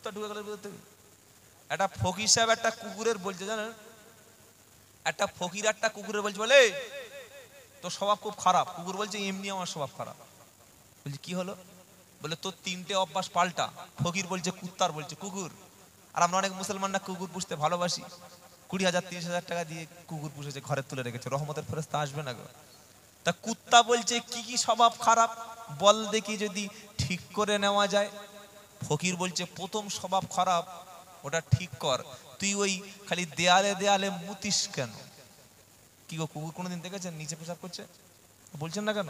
কুত্তা ঢুকে গেল ভিতর থেকে। একটা ফকির সাহেব একটা কুকুরের বলছে, জানেন, একটা ফকির একটা কুকুরের বলছে, বলে তোর স্বভাব খুব খারাপ। কুকুর বলছে এমনি আমার স্বভাব খারাপ। বলছে কি হলো? বলে তোর 3টে অভ্যাস পাল্টা। ফকির বলছে কুত্তার, বলছে কুকুর। আর আমরা অনেক মুসলমানরা কুকুর পুষতে ভালোবাসি, 20,000 30,000 টাকা দিয়ে কুকুর পুষেছে, ঘরে তুলে রেখেছে, রহমতের ফেরেশতা আসবে না গো। তা কুত্তা বলছে কি কি স্বভাব খারাপ বল দেখি, যদি ঠিক করে নেওয়া যায়। ফকির বলছে প্রথম স্বভাব খারাপ, ওটা ঠিক কর। তুই ওই খালি দেয়ালে দেয়ালে মুতিস কেন? কি গো, কুকুর কোনোদিন দেখেছেন নিচে পেশাব করছে? বলছেন না কেন?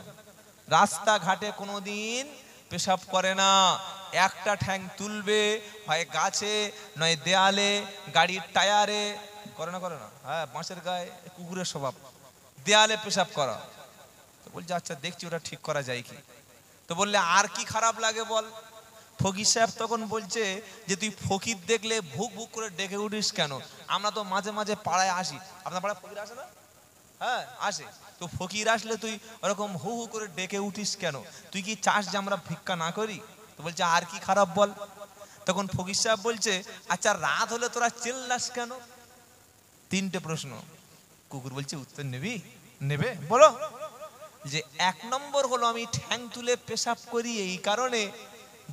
রাস্তাঘাটে কোনোদিন পেশাব করে না, একটা ঠ্যাং তুলবে, হয় গাছে নয় দেয়ালে, গাড়ির টায়ারে। করে না? করে না? হ্যাঁ, বাঁশের গায়ে। কুকুরের স্বভাব দেয়ালে পেশাব করা। তো বলছে আচ্ছা দেখছি ওটা ঠিক করা যায় কি। তো বললে আর কি খারাপ লাগে বল। ফকির সাহেব তখন বলছে যে তুই ফকির দেখলে ভুক ভুক করে ডেকে উঠিস কেন? আমরা তো মাঝে মাঝে পাড়ায় আসি, আপনার পাড়ায় ফকির আসে না? হ্যাঁ আসে। তো ফকির আসলে তুই ওরকম হু হু করে ডেকে উঠিস কেন? তুই কি চাস যে আমরা ভিক্ষা না করি? তো বলছে আর কি খারাপ বল। তখন ফকির সাহেব বলছে আচ্ছা রাত হলে তোরা চিল্লাস কেন? 3টে প্রশ্ন। কুকুর বলছে উত্তর নেবি? নেবে, বলো। যে 1 নম্বর হলো আমি ঠ্যাং তুলে পেশাব করি এই কারণে,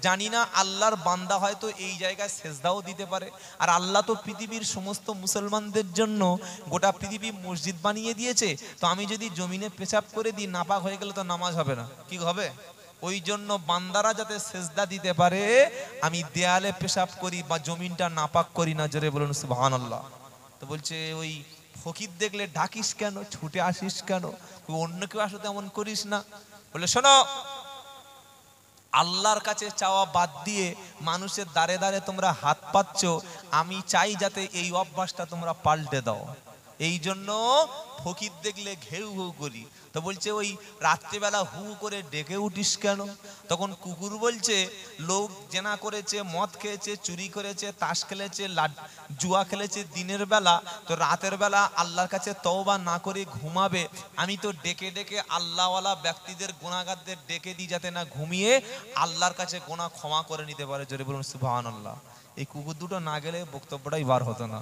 জানি না আল্লাহর বান্দা হয়তো এই জায়গায় সেজদাও দিতে পারে। আর আল্লাহ তো পৃথিবীর সমস্ত মুসলমানদের জন্য গোটা পৃথিবী মসজিদ বানিয়ে দিয়েছে। তো আমি যদি জমিনে পেশাব করে দিই, নাপাক হয়ে গেলে তো নামাজ হবে না। কি হবে? ওই জন্য বান্দারা যাতে সেজদা দিতে পারে, আমি দেয়ালে পেশাব করি বা জমিনটা নাপাক করি না। জোরে বলুন সুবহানাল্লাহ। তো বলছে ওই ফকির দেখলে ডাকিস কেন, ছুটে আসিস কেন, অন্য কেউ আসলে তেমন করিস না। বলে শোনো, আল্লাহর কাছে চাওয়া বাদ দিয়ে মানুষের দ্বারে দ্বারে তোমরা হাত পাচ্ছ, আমি চাই যাতে এই অভ্যাসটা তোমরা পাল্টে দাও। এই জন্য ফকির দেখলে ঘেউ ঘেউ করি। তো বলছে ওই রাত্রিবেলা হু করে ডেকে উঠিস কেন? তখন কুকুর বলছে লোক জেনা করেছে, মদ খেয়েছে, চুরি করেছে, তাস খেলেছে, জুয়া খেলেছে দিনের বেলা, তো রাতের বেলা আল্লাহর কাছে তওবা না করে ঘুমাবে। আমি তো ডেকে ডেকে আল্লাহওয়ালা ব্যক্তিদের, গুনাহগারদের ডেকে দিই যাতে না ঘুমিয়ে আল্লাহর কাছে গুনাহ ক্ষমা করে নিতে পারে। জোরে বলুন সুবহানাল্লাহ। এই কুকুর দুটো না গেলে বক্তব্যটাই বার হতো না।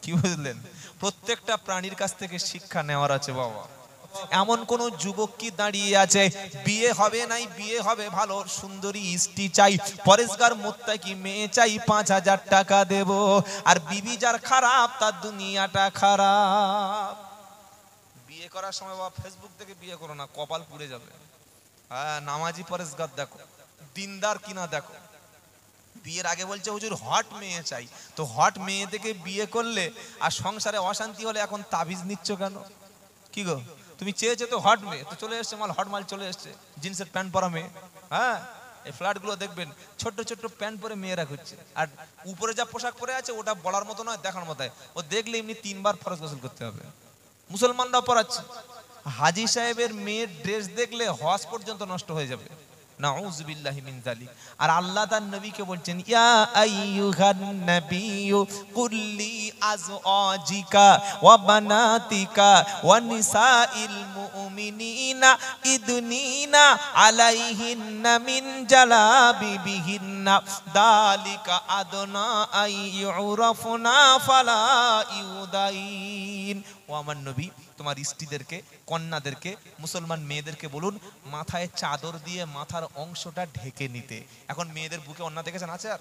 কি বুঝলেন? প্রত্যেকটা প্রাণীর কাছ থেকে শিক্ষা নেওয়ার আছে বাবা। এমন কোন যুবক কি দাঁড়িয়ে আছে, বিয়ে হবে নাই, বিয়ে হবে ভালো সুন্দরী স্ত্রী চাই, পরেশগার মুত্তাকি মেয়ে চাই, 5,000 টাকা দেব, আর বিবি যার খারাপ তার দুনিয়াটা খারাপ। বিয়ে করার সময় বাবা ফেসবুক থেকে বিয়ে করো না, কপাল পুড়ে যাবে। হ্যাঁ, নামাজি পরেশগার দেখো, দিনদার কিনা দেখো। বিয়ের আগে বলছে হুজুর হট মেয়ে চাই। তো হট মেয়ে থেকে বিয়ে করলে আর সংসারে অশান্তি হলে এখন তাবিজ নিচ্ছ কেন? কি গো, তুমি চেয়েছো তো হট মেয়ে, তো চলে এসছে মাল, হট মাল চলে এসছে, জিন্সের প্যান্ট পরা মেয়ে। হ্যাঁ, এই ফ্ল্যাটগুলো দেখবেন ছোট্ট ছোট্ট প্যান্ট পরে মেয়েরা ঘুরছে, আর উপরে যা পোশাক পরে আছে ওটা বলার মতো নয়, দেখার মতো। ও দেখলে এমনি 3 বার ফরজ গোসল করতে হবে। মুসলমানরা পড়াচ্ছে। হাজী সাহেবের মেয়ের ড্রেস দেখলে হজ পর্যন্ত নষ্ট হয়ে যাবে। নাউযুবিল্লাহি মিন যালিক। আর আল্লাহ তার নবীকে বলছেন ইয়া আইয়ুহান নাবিয়্যু কুল্লি আজওয়াজিকা ওয়া বানাতিকা ওয়া নিসাইল মুমিনিনা ইদনিনা আলাইহিন্না মিন জালাবিবিহিন্না যালিকা আদনা আইয়ুরাফনা ফালা ইউদাইন। ও আমার নবী, তোমার স্ত্রীদেরকে, কন্যাদেরকে, মুসলমান মেয়েদেরকে বলুন মাথায় চাদর দিয়ে মাথার অংশটা ঢেকে নিতে। এখন মেয়েদের বুকে ওন্না দেখেছেন আছে? আর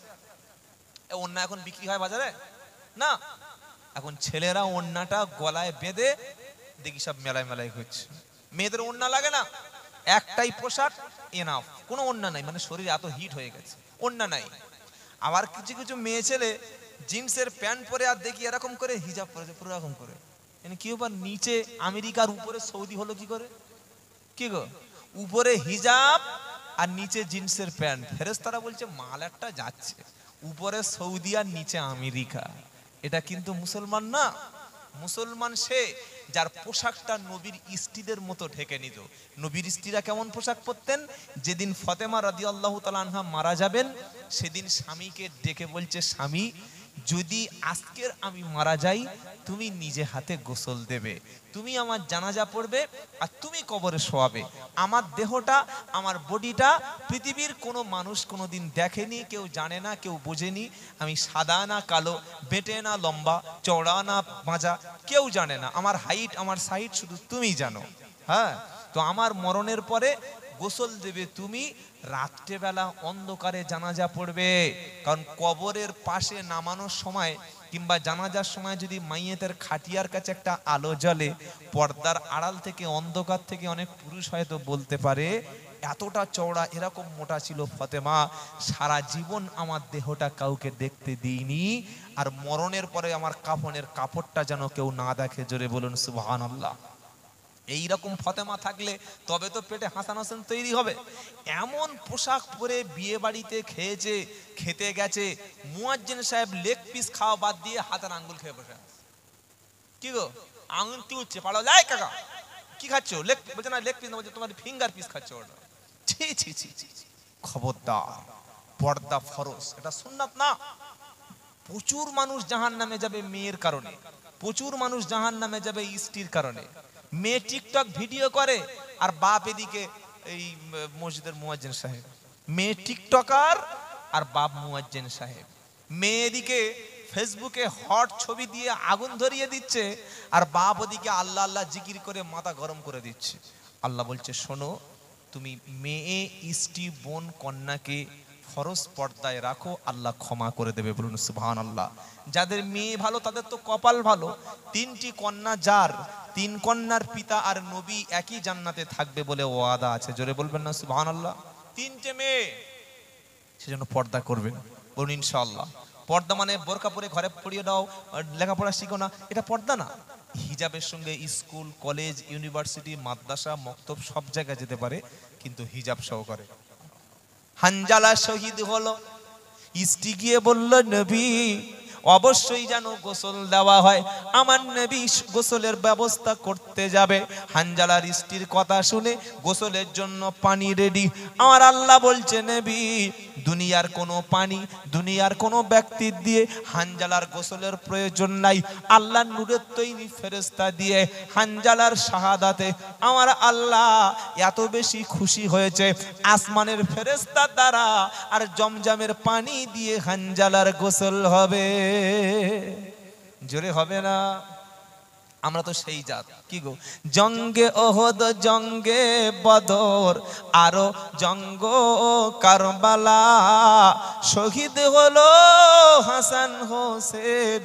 ওন্না এখন বিক্রি হয় বাজারে না। এখন ছেলেরা ওন্নাটা গলায় বেঁধে দেখি সব মেলায় মেলায় ঘুরছে। মেয়েদের ওন্না লাগে না, একটাই পোশাক এনাফ, কোনো ওন্না নাই, মানে শরীর এত হিট হয়ে গেছে, ওন্না নাই। আবার কিছু কিছু মেয়ে ছেলে জিন্সের প্যান্ট পরে আর দেখি এরকম করে হিজাব পরেছে, পুরো এরকম করে। কেউ বা নিচে আমেরিকার উপরে সৌদি হলো কি করে? কি গো, উপরে হিজাব আর নিচে জিন্সের প্যান্ট। ফেরেশতারা বলছে মাল একটা যাচ্ছে, উপরে সৌদি আর নিচে আমেরিকা। এটা কিন্তু মুসলমান না। মুসলমান সে যার পোশাকটা নবীর স্ত্রীদের মতো ঢেকে নিত। নবীর স্ত্রীরা কেমন পোশাক পরতেন? যেদিন ফাতেমা রাদিয়াল্লাহু তাআলা আনহা মারা যাবেন, সেদিন স্বামীকে ডেকে বলছে স্বামী যদি আজকের আমি মারা যাই তুমি নিজে হাতে গোসল দেবে, তুমি আমার জানাজা পড়বে, আর তুমি কবরে শোয়াবে। আমার দেহটা, আমার বডিটা পৃথিবীর কোনো মানুষ কোনোদিন দেখেনি, কেউ জানে না, কেউ বোঝেনি। আমি সাদা না কালো, বেটে না লম্বা, চওড়া না বাঁজা, কেউ জানে না। আমার হাইট, আমার সাইট শুধু তুমি জানো। হ্যাঁ, তো আমার মরণের পরে গোসল দেবে তুমি, রাত্রেবেলা অন্ধকারে জানাজা পড়বে। কারণ কবরের পাশে নামানোর সময় কিংবা জানাজার সময় যদি মাইয়েতের খাটিয়ার কাছে একটা আলো জ্বলে, পর্দার আড়াল থেকে, অন্ধকার থেকে অনেক পুরুষ হয়তো বলতে পারে এতটা চওড়া, এরকম মোটা ছিল ফতেমা, সারা জীবন আমার দেহটা কাউকে দেখতে দিইনি, আর মরণের পরে আমার কাফনের কাপড়টা যেন কেউ না দেখে। জোরে বলুন সুবহানাল্লাহ। এইরকম ফতেমা থাকলে তবে তো পেটে হাসান হোসেন তৈরি হবে। এমন পোশাক পরে বিয়ে বাড়িতে খেয়েছে, খেতে গেছে, মুয়াজ্জিন সাহেব লেগ পিস খাওয়া বাদ দিয়ে হাতের আঙ্গুল খেয়ে বসে। কি গো, আঙুল কি হচ্ছে? পাড়া যায় কাকা, কি খাচ্ছ? লেগ বলছে না, লেগ পিস না, বলছে তোমার ফিঙ্গার পিস খাচ্ছ। ওটা ছি ছি ছি ছি। খবরদার, পর্দা ফরজ, এটা সুন্নাত না। প্রচুর মানুষ জাহান্নামে যাবে মেয়ের কারণে, প্রচুর মানুষ জাহান্নামে যাবে স্ত্রীর কারণে। মেয়ে টিকটক ভিডিও করে আর বাপ এদিকে এই মসজিদের মুয়াজ্জিন সাহেব। মেয়ে টিকটকার আর বাপ মুয়াজ্জিন সাহেব। মেয়ে এদিকে ফেসবুকে হট ছবি দিয়ে আগুন ধরিয়ে দিচ্ছে, আর বাপ ওদিকে আল্লাহ আল্লাহ জিকির করে মাথা গরম করে দিচ্ছে। আল্লাহ বলছে, শোনো, তুমি মেয়ে, স্ত্রী, বোন, কন্যাকে ফরজ পর্দায় রাখো, আল্লাহ ক্ষমা করে দেবে। বলুন সুবহানাল্লাহ। যাদের মেয়ে ভালো তাদের তো কপাল ভালো। 3টি কন্যা যার, 3 কন্যার পিতা আর নবী একই জান্নাতে থাকবে বলে ওয়াদা আছে। জোরে বলবেন না সুবহানাল্লাহ। 3টে মেয়ে, সেজন্য পর্দা করবেন। বলুন ইনশাআল্লাহ। পর্দা মানে বোরকা পরে ঘরে পড়িয়ে দাও, লেখাপড়া শিখো না, এটা পর্দা না। হিজাবের সঙ্গে স্কুল, কলেজ, ইউনিভার্সিটি, মাদ্রাসা, মক্তব সব জায়গায় যেতে পারে, কিন্তু হিজাব সহকারে। হানজালা শহীদ হলো, স্ত্রী গিয়ে বলল, নবী অবশ্যই যেন গোসল দেওয়া হয়। আমার নবী গোসলের ব্যবস্থা করতে যাবে। হানজালার স্ত্রীর কথা শুনে গোসলের জন্য পানি রেডি। আমার আল্লাহ বলছে, নবী দুনিয়ার কোনো পানি, দুনিয়ার কোনো ব্যক্তির দিয়ে হানজালার গোসলের প্রয়োজন নাই। আল্লাহ নূরের তৈরি ফেরেশতা দিয়ে হানজালার শাহাদাতে আমার আল্লাহ এত বেশি খুশি হয়েছে, আসমানের ফেরেশতা দ্বারা আর জমজমের পানি দিয়ে হানজালার গোসল হবে। জোরে হবে না? আমরা তো সেই জাত। কি গো, জঙ্গে ওহদ, জঙ্গে বদর, আরো জঙ্গ কারবালা, শহীদ হলো হাসান হোসেন,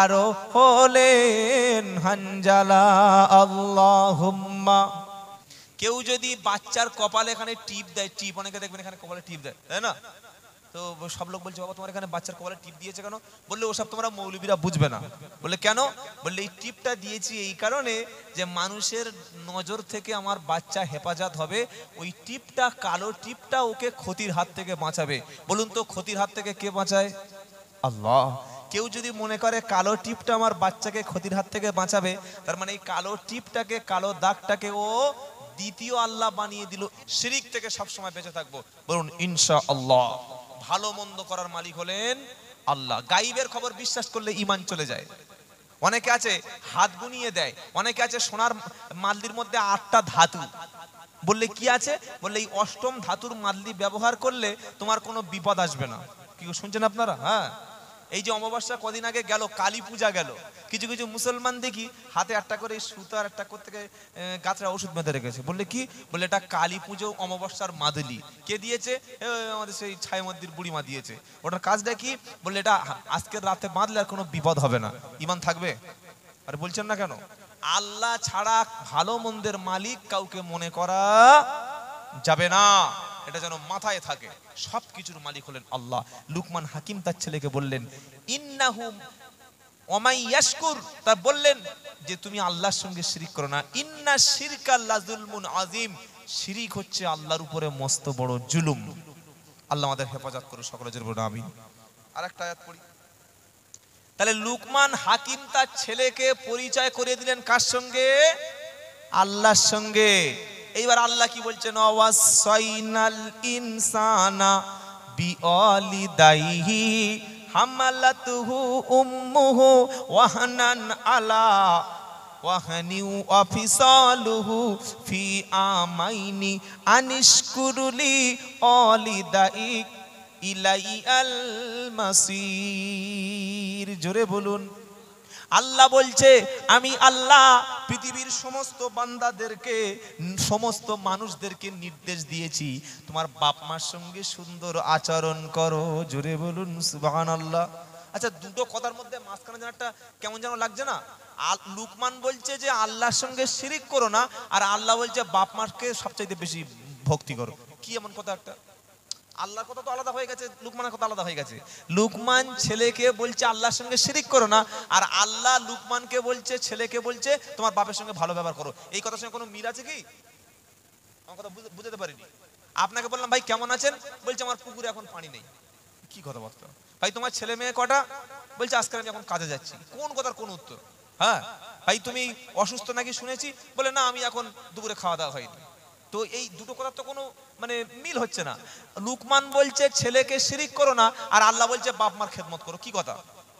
আরো হলেন হানজালা। আল্লাহুম্মা। কেউ যদি বাচ্চার কপালে এখানে টিপ দেয়, টিপ, অনেকে দেখবেন এখানে কপালে টিপ দেয়, তাই না? তো সব লোক বলছে, বাবা তোমার এখানে বাচ্চার কপালে টিপ দিয়েছে কেন? বললে ওসব তোমরা মৌলবীরা বুঝবে না। বললে কেন? বললে এই টিপটা দিয়েছি এই কারণে যে মানুষের নজর থেকে আমার বাচ্চা হেফাজত হবে। ওই টিপটা, কালো টিপটা ওকে ক্ষতির হাত থেকে বাঁচাবে। বলুন তো, ক্ষতির হাত থেকে কে বাঁচায়? আল্লাহ। কেউ যদি মনে করে কালো টিপটা আমার বাচ্চাকে ক্ষতির হাত থেকে বাঁচাবে, তার মানে এই কালো টিপটাকে, কালো দাগটাকে ও দ্বিতীয় আল্লাহ বানিয়ে দিল। শিরিক থেকে সবসময় বেঁচে থাকবো। বলুন ইনশাআল্লাহ। ভালো মন্দ করার মালিক হলেন আল্লাহ। গাইবের খবর বিশ্বাস করলে ঈমান চলে যায়। অনেকে আছে হাত গুনিয়ে দেয়, অনেকে আছে সোনার মাদলির মধ্যে 8টা ধাতু। বললে কি আছে? বললে এই 8ম ধাতুর মাদলি ব্যবহার করলে তোমার কোনো বিপদ আসবে না। কি শুনছেন আপনারা? হ্যাঁ, এই যে অমাবস্যা কদিন আগে গেল, কালী পূজা গেল, কিছু কিছু মুসলমান দেখি হাতে একটা করে সুতার একটা থেকে গাছরা ওষুধ বেঁধে রেখেছে। বললে কি? বললে এটা কালী পুজো অমাবস্যার মাদলি। কে দিয়েছে? আমাদের সেই ছায়ামদ্দির বুড়িমা দিয়েছে। ওটার কাজটা কি? বললে এটা আজকের রাতে বাঁধলে আর কোনো বিপদ হবে না। ঈমান থাকবে? আর বলছেন না কেন? আল্লাহ ছাড়া ভালো মন্দের মালিক কাউকে মনে করা যাবে না, এটা যেন মাথায় থাকে। সবকিছুর মালিক হলেন আল্লাহ। লুকমান হাকিম তার ছেলেকে বললেন, ইন্নাহু ওমাই ইয়াশকুর, তা বললেন যে তুমি আল্লাহর সঙ্গে শিরিক করো না। ইন্না শিরকা লাযুলমুন আযীম, শিরিক হচ্ছে আল্লাহর উপরে মস্ত বড় জুলুম। আল্লাহ আমাদের হেফাজত করুন, সকলে জোরে বলুন আমিন। আরেকটা আয়াত পড়ি। তাহলে লুকমান হাকিম তার ছেলেকে পরিচয় করে দিলেন কার সঙ্গে? আল্লাহর সঙ্গে। এইবার আল্লাহ কি বলছেন? ওয়াসাইনাল ইনসানা বিওয়ালিদাইহি হামালাতুহু উম্মুহু ওয়াহনান আলা ওয়াহনি ওয়া ফিসালুহু ফি আমাইনি আনিশকুরুলি ওয়ালিদাইক ইলাইয়াল মাসির। জোরে বলুন। আল্লাহ বলছে আমি আল্লাহ পৃথিবীর সমস্ত বান্দাদেরকে সমস্ত মানুষদেরকে নির্দেশ দিয়েছি তোমার বাপ মার সঙ্গে সুন্দর আচরণ করো। জোরে বলুন সুবহানাল্লাহ। আচ্ছা, দুটো কথার মধ্যে মাঝখানে যেন একটা কেমন যেন লাগছে না? লুকমান বলছে যে আল্লাহর সঙ্গে শিরিক করো না, আর আল্লাহ বলছে বাপ মাকে সবচাইতে বেশি ভক্তি করো। কি এমন কথা একটা? আল্লাহর কথা তো আলাদা হয়ে গেছে, লুকমানের কথা আলাদা হয়ে গেছে। লুকমান ছেলেকে বলছে আল্লাহর সঙ্গে শিরিক করো না, আর আল্লাহ লুকমানকে বলছে, ছেলেকে বলছে তোমার বাপের সঙ্গে ভালো ব্যবহার করো। এই কথার সঙ্গে কোনো মিল আছে কি? আমার কথা বুঝতে পারিনি। আপনাকে বললাম ভাই কেমন আছেন, বলছে আমার পুকুরে এখন পানি নেই। কি কথা বলতো ভাই? তোমার ছেলে মেয়ে কটা? বলছে আজকে আমি এখন কাজে যাচ্ছি। কোন কথার কোন উত্তর? হ্যাঁ ভাই তুমি অসুস্থ নাকি শুনেছি, বলে না আমি এখন দুপুরে খাওয়া দাওয়া হয়নি। তো এই দুটো কথার তো কোনো মানে মিল হচ্ছে না। লুকমান বলছে ছেলেকে শিরিক করো না, আর আল্লাহ বলছে বাপ মার খেদমত করো। কি কথা?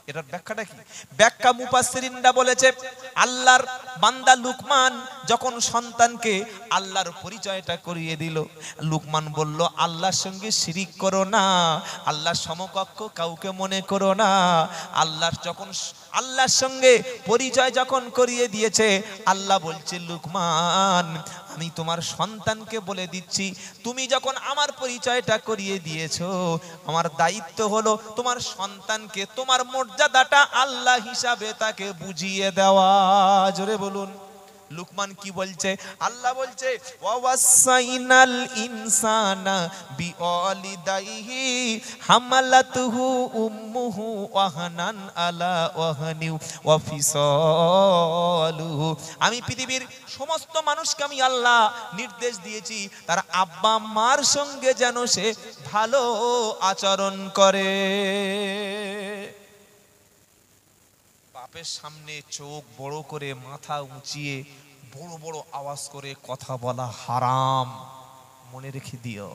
এটার ব্যাখ্যাটা কি? ব্যাখ্যা মুফাসসিরিনরা বলেছে আল্লাহর বান্দা লুকমান যখন সন্তানকে আল্লাহর পরিচয়টা করিয়ে দিল, লুকমান বলল আল্লাহর সঙ্গে শিরিক করো না, আল্লাহর সমকক্ষ কাউকে মনে করো না। আল্লাহর সঙ্গে পরিচয় যখন করিয়ে দিয়েছে, আল্লাহ বলছে লুকমান আমি তোমার সন্তানকে বলে দিচ্ছি তুমি যখন আমার পরিচয়টা করিয়ে দিয়েছো, আমার দায়িত্ব হলো তোমার সন্তানকে তোমার মর্যাদাটা আল্লাহ হিসাবে তাকে বুঝিয়ে দেওয়া। জোরে বলুন। লুকমান কি বলছে? আল্লাহ বলছে ওয়াসাইনাল ইনসানা বিওয়ালিদাইহি হামালাতুহু উম্মুহু ওয়াহনান আলা ওয়াহনি ওয়া ফিসালুহু। আমি পৃথিবীর সমস্ত মানুষকে আমি আল্লাহ নির্দেশ দিয়েছি তার আব্বা মার সঙ্গে যেন সে ভালো আচরণ করে। বাপের সামনে চোখ বড় করে মাথা উঁচিয়ে বড় বড় আওয়াজ করে কথা বলা হারাম, মনে রেখে দিও।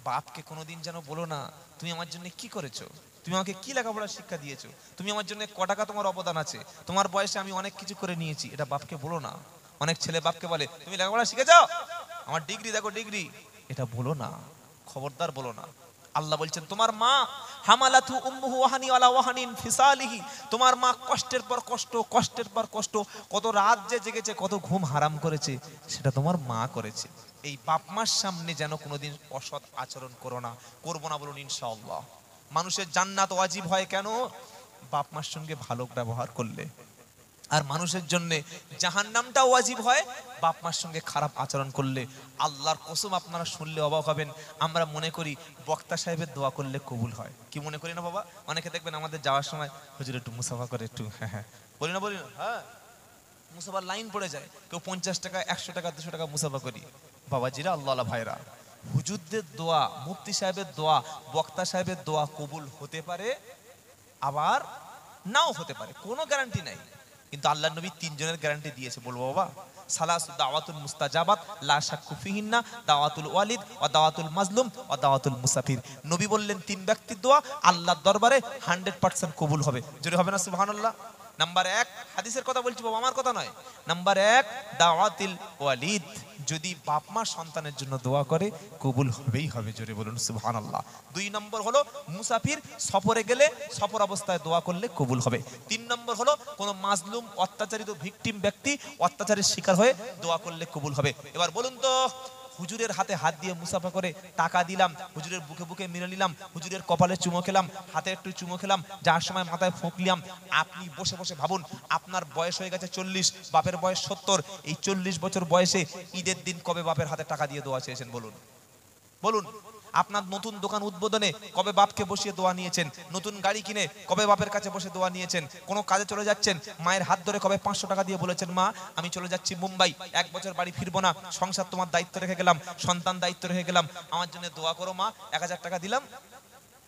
বাপকে কোনোদিন যেন বলো না তুমি আমার জন্য কি করেছো, তুমি আমাকে কি লেখাপড়ার শিক্ষা দিয়েছো, তুমি আমার জন্য ক টাকা তোমার অবদান আছে, তোমার বয়সে আমি অনেক কিছু করে নিয়েছি, এটা বাপকে বলো না। অনেক ছেলে বাপকে বলে তুমি লেখাপড়া শিখেছো, আমার ডিগ্রি দেখো ডিগ্রি, এটা বলো না, খবরদার বলো না। আল্লাহ বলছেন তোমার মা হামালাতু উম্মুহু ওয়াহানি আলা ওয়াহানিন ফিসালিহি, তোমার মা কষ্টের পর কষ্ট, কষ্টের পর কষ্ট, কত রাত যে জেগেছে, কত ঘুম হারাম করেছে, সেটা তোমার মা করেছে। এই বাপ মার সামনে যেন কোনোদিন অসৎ আচরণ করো না, করবো না বলুন ইনশাআল্লাহ। মানুষের জান্নাত ওয়াজিব হয় কেন? বাপ মার সঙ্গে ভালো ব্যবহার করলে। আর মানুষের জন্য জাহান্নামটা ওয়াজিব হয় বাপ মার সঙ্গে খারাপ আচরণ করলে। আল্লাহর কসম আপনারা শুনলে অবাক হবেন, আমরা মনে করি বক্তা সাহেবের দোয়া করলে কবুল হয়। কি মনে করি না বাবা? অনেকে দেখবেন আমাদের যাওয়ার সময় হুজুর একটু মুসাফা করে, একটু হ্যাঁ হ্যাঁ বলি না হ্যাঁ, মুসাফার লাইন পড়ে যায়, কেউ 50 টাকা 100 টাকা 200 টাকা মুসাফা করি। বাবাজিরা, আল্লাহ ভাইরা, হুজুরদের দোয়া, মুফতি সাহেবের দোয়া, বক্তা সাহেবের দোয়া কবুল হতে পারে, আবার নাও হতে পারে, কোনো গ্যারান্টি নাই। কিন্তু আল্লাহর নবী 3 জনের গ্যারান্টি দিয়েছে, বলবো বাবা? সালাসু দাওয়াতুল মুস্তাজাবাত লা শাক্কু ফিহিন্না দাওয়াতুল ওয়ালিদ ওয়া দাওয়াতুল মাজলুম ওয়া দাওয়াতুল মুসাফির। নবী বললেন 3 ব্যক্তির দোয়া আল্লাহর দরবারে 100% কবুল হবে। জোরে হবে না সুবহানাল্লাহ? নাম্বার 1, হাদিসের কথা বলছি বাবা, আমার কথা নয়। নাম্বার 1 দাওয়াতুল ওয়ালিদ, যদি বাপ মা সন্তানের জন্য দোয়া করে কবুল হবেই হবে। জোরে বলুন সুবহানাল্লাহ। 2 নম্বর হলো মুসাফির, সফরে গেলে সফর অবস্থায় দোয়া করলে কবুল হবে। 3 নম্বর হলো কোন মাজলুম, অত্যাচারিত ভিকটিম ব্যক্তি অত্যাচারের শিকার হয়ে দোয়া করলে কবুল হবে। এবার বলুন তো, হুজুরের হাতে হাত দিয়ে মুসাফা করে টাকা দিলাম, হুজুরের বুকে বুকে মেরে নিলাম, হুজুরের কপালে চুমো খেলাম, হাতে একটু চুমো খেলাম, যার সময় মাথায় ফুঁকলাম, আপনি বসে বসে ভাবুন আপনার বয়স হয়ে গেছে 40, বাপের বয়স 70, এই 40 বছর বয়সে ঈদের দিন কবে বাপের হাতে টাকা দিয়ে দোয়া চেয়েছেন বলুন? বলুন। আপনার নতুন দোকান উদ্বোধনে কবে বাপকে বসিয়ে দোয়া নিয়েছেন? নতুন গাড়ি কিনে কবে বাপের কাছে বসে দোয়া নিয়েছেন? কোনো কাজে চলে যাচ্ছেন, মায়ের হাত ধরে কবে 500 টাকা দিয়ে বলেছেন মা আমি চলে যাচ্ছি মুম্বাই, 1 বছর বাড়ি ফিরবো না, সংসার তোমার দায়িত্ব রেখে গেলাম, সন্তান দায়িত্ব রেখে গেলাম, আমার জন্য দোয়া করো মা, 1000 টাকা দিলাম?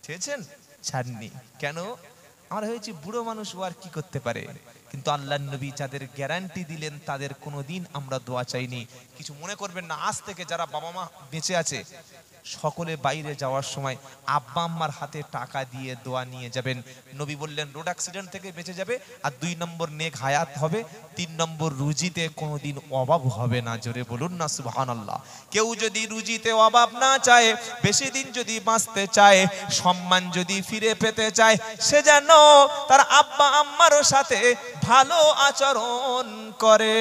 চেয়েছেন? ছাড়নি কেন? আমরা হয়েছি বুড়ো মানুষ, ও আর কি করতে পারে। কিন্তু আল্লাহর নবী যাদের গ্যারান্টি দিলেন তাদের কোনোদিন আমরা দোয়া চাইনি। কিছু মনে করবেন না, আজ থেকে যারা বাবা মা বেঁচে আছে সকলে বাইরে যাওয়ার সময় আব্বা আম্মার হাতে টাকা দিয়ে দোয়া নিয়ে যাবেন। নবী বললেন রোড অ্যাক্সিডেন্ট থেকে বেঁচে যাবে, আর 2 নম্বর নেক হায়াত হবে, 3 নম্বর রুজিতে কোনোদিন অভাব হবে না। জোরে বলুন না সুবহানাল্লাহ। কেউ যদি রুজিতে অভাব না চায়, বেশি দিন যদি বাঁচতে চায়, সম্মান যদি ফিরে পেতে চায়, সে যেন তার আব্বা আম্মার সাথে ভালো আচরণ করে।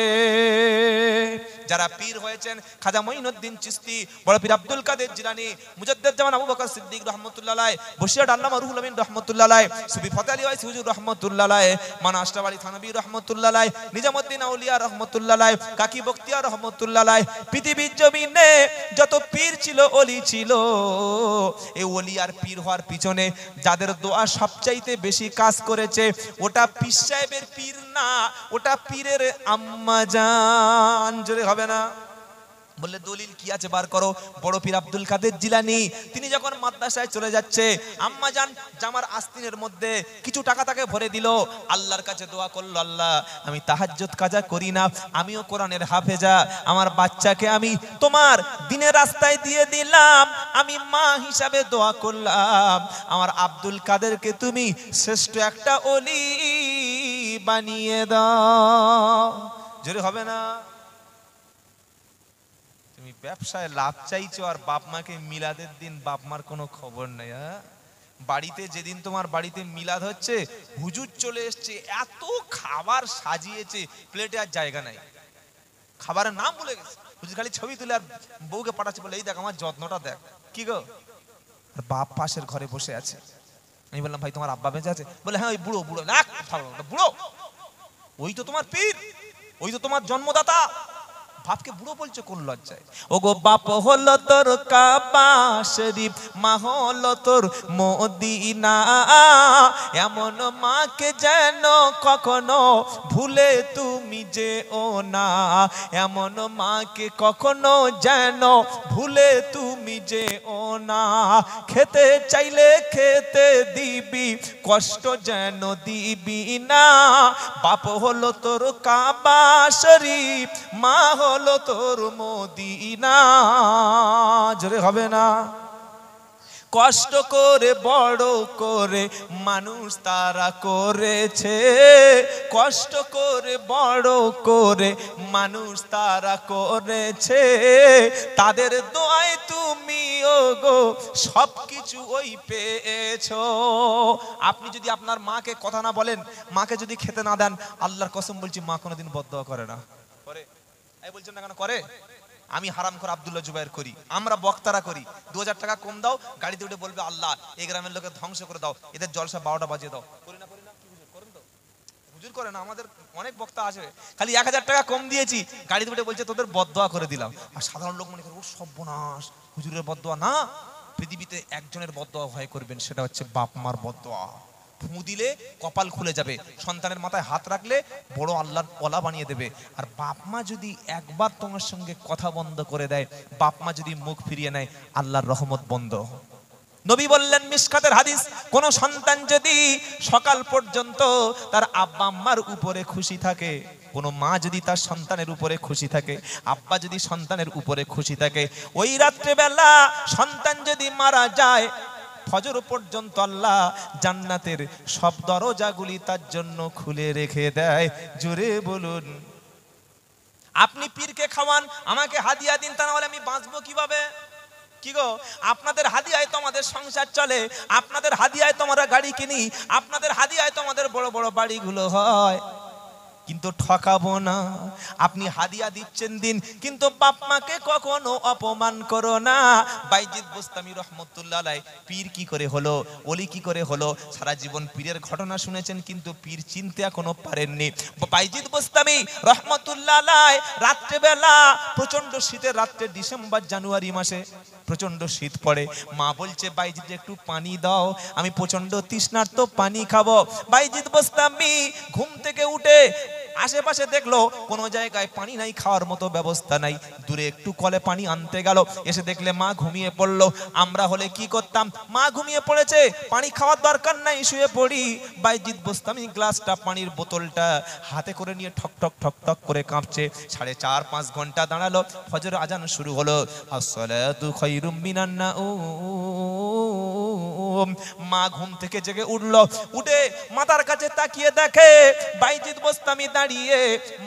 যারা পীর হয়েছেন, খাজা মঈনুদ্দিন চিশতি, বড় পীর আব্দুল কাদের জিলানী, মুজাদ্দিদ জামান আবু বকর সিদ্দিক রাহমাতুল্লাহ আলাইহি, বশির আল্লামা রুহুল আমিন রাহমাতুল্লাহ আলাইহি, সুফি ফতে আলী ওয়াইসি হুজুর রাহমাতুল্লাহ আলাইহি, মানা আশরাফ আলী থানভী রাহমাতুল্লাহ আলাইহি, নিজামউদ্দিন আউলিয়া রাহমাতুল্লাহ আলাইহি, কাকি বখতিয়ার রাহমাতুল্লাহ আলাইহি, পৃথিবীর জমিনে যত পীর ছিল, ওলি ছিল, এই ওলি আর পীর হওয়ার পিছনে যাদের দোয়া সবচাইতে বেশি কাজ করেছে, ওটা পীর সাহেবের পীর না, ওটা পীরের আম্মা জান। জোরে হবে না? বললে দলিল কি আছে বার করো। বড় পীর আব্দুল কাদের জিলানী তিনি যখন মাদ্রাসায় চলে যাচ্ছে, আম্মা জান জামার আস্তিনের মধ্যে কিছু টাকা তাকে ভরে দিল, আল্লাহর কাছে দোয়া করলো, আল্লাহ আমি তাহাজ্জুদ কাজা করি না, আমিও কোরআনের হাফেজা, আমার বাচ্চাকে আমি তোমার দিনের রাস্তায় দিয়ে দিলাম, আমি মা হিসাবে দোয়া করলাম, আমার আব্দুল কাদেরকে তুমি শ্রেষ্ঠ একটা ওলি বানিয়ে দাও। জোরে হবে না? তুমি ব্যবসায় লাভ চাইছো আর বাপ মাকে মিলাদের দিন বাপ মার কোনো খবর নেই। বাড়িতে যেদিন তোমার বাড়িতে মিলাদ হচ্ছে, হুজুর চলে এসছে, এত খাবার সাজিয়েছে, প্লেটে আর জায়গা নাই, খাবারের নাম ভুলে গেছে, হুজুর খালি ছবি তুলে আর বউকে পাঠাচ্ছে, বলে এই দেখ আমার যত্নটা দেখ। কি গো? বাপ পাশের ঘরে বসে আছে। আমি বললাম ভাই তোমার আব্বা বেঁচে আছে? বলে হ্যাঁ ওই বুড়ো বুড়ো বুড়ো, ওই তো তোমার পীর, ওই তো তোমার জন্মদাতা। বাপকে বুড়ো বলছো কোন লজ্জায়? ওগো বাপ হলো তোর কাবা শরীফ, মা হলো তোর মদিনা, এমন মাকে যেন কখনো ভুলে তুমি যেও না, এমন মাকে কখনো যেন ভুলে তুমি যেও না, খেতে চাইলে খেতে দিবি, কষ্ট যেন দিবি না, বাপ হলো তোর কাবা শরীফ, মা হলো তোর মদিনা। জোরে হবে না? কষ্ট করে বড় করে মানুষ তারা করেছে, কষ্ট করে বড় করে মানুষ তারা করেছে, তাদের দোয়ায় তুমি ওগো সবকিছু ওই পেয়েছো। আপনি যদি আপনার মাকে কথা না বলেন, মাকে যদি খেতে না দেন, আল্লাহর কসম বলছি মা কোনোদিন বদদোয়া করে না। করে? এই বলছেন না কেন করে? আমি হারাম করে আব্দুল্লাহ জুবাইর করি, আমরা বক্তারা করি, 2000 টাকা কম দাও, গাড়িতে উঠে বলবে আল্লাহ এই গ্রামের লোকে ধ্বংস করে দাও, এদের জলসা 12টা বাজিয়ে দাও। করি না? করি না? কি হুজুর করেন তো? হুজুর করে না, আমাদের অনেক বক্তা আছে, খালি 1000 টাকা কম দিয়েছি, গাড়িতে উঠে বলছে তোদের বদদোয়া করে দিলাম। আর সাধারণ লোক মনে করে ও সর্বনাশ, হুজুরের বদদোয়া না, পৃথিবীতে একজনের বদদোয়া ভয় করবেন, সেটা হচ্ছে বাপ মার বদদোয়া। ফু দিলে কপাল খুলে যাবে, সন্তানের মাথায় হাত রাখলে বড় আল্লাহর ওয়ালা বানিয়ে দেবে। আর বাপ মা যদি একবার তোমার সঙ্গে কথা বন্ধ করে দেয়, বাপ মা যদি মুখ ফিরিয়ে নেয়, আল্লাহর রহমত বন্ধ। নবী বললেন মিশকাতের হাদিস, কোন সন্তান যদি সকাল পর্যন্ত তার আব্বা আম্মার উপরে খুশি থাকে, কোন মা যদি তার সন্তানের উপরে খুশি থাকে, আব্বা যদি সন্তানের উপরে খুশি থাকে, ওই রাত্রেবেলা সন্তান যদি মারা যায়, ফজর পর্যন্ত আল্লাহ জান্নাতের সব দরজাগুলি তার জন্য খুলে রেখে দেয়। জোরে বলুন। আপনি পীরকে খাওয়ান, আমাকে হাদিয়া দিন, তা না হলে আমি বাঁচবো কিভাবে? কি গো, আপনাদের হাদিয়ায় তো আমাদের সংসার চলে, আপনাদের হাদিয়ায় তো আমরা গাড়ি কিনি, আপনাদের হাদিয়ায় তো আমাদের বড় বড় বাড়িগুলো হয়। কিন্তু ঠকাবো না, আপনি হাদিয়া দিচ্ছেন দিন, কিন্তু বাপ মাকে কখনো অপমান করো না। বাইজিদ বুস্তামি রহমতুল্লাহ আলাইহি পীর কি করে হলো, ওলি কি করে হলো, সারা জীবন পীরের ঘটনা শুনেছেন, কিন্তু পীর চিনতে এখনো পারেননি। বাইজিদ বুস্তামি রহমতুল্লাহ আলাইহি রাত্রেবেলা, প্রচন্ড শীতের রাত্রে, ডিসেম্বর জানুয়ারি মাসে প্রচন্ড শীত পড়ে, মা বলছে বাইজিদ একটু পানি দাও, আমি প্রচন্ড তৃষ্ণার্ত, পানি খাবো। বাইজিদ বুস্তামি ঘুম থেকে উঠে আশেপাশে দেখলো কোনো জায়গায় পানি নাই, খাওয়ার মতো ব্যবস্থা নাই। দূরে একটু কলে পানি আনতে গেল, এসে দেখলে মা ঘুমিয়ে পড়লো। আমরা হলে কি করতাম? মা ঘুমিয়ে পড়েছে, পানি খাওয়ার দরকার নাই, শুয়ে পড়ি। বাইজিদ বোস্তামি গ্লাসটা, পানির বোতলটা হাতে করে নিয়ে ঠক ঠক ঠক ঠক করে কাঁপছে। 4.5-5 ঘন্টা দাঁড়ালো, ফজর আজান শুরু হলো। আসসালাতু খায়রুম মিনান নাউম। মা ঘুম থেকে জেগে উঠলো, উঠে মাথার কাছে তাকিয়ে দেখে বাইজিদ বোস্তামি দাঁড়িয়ে।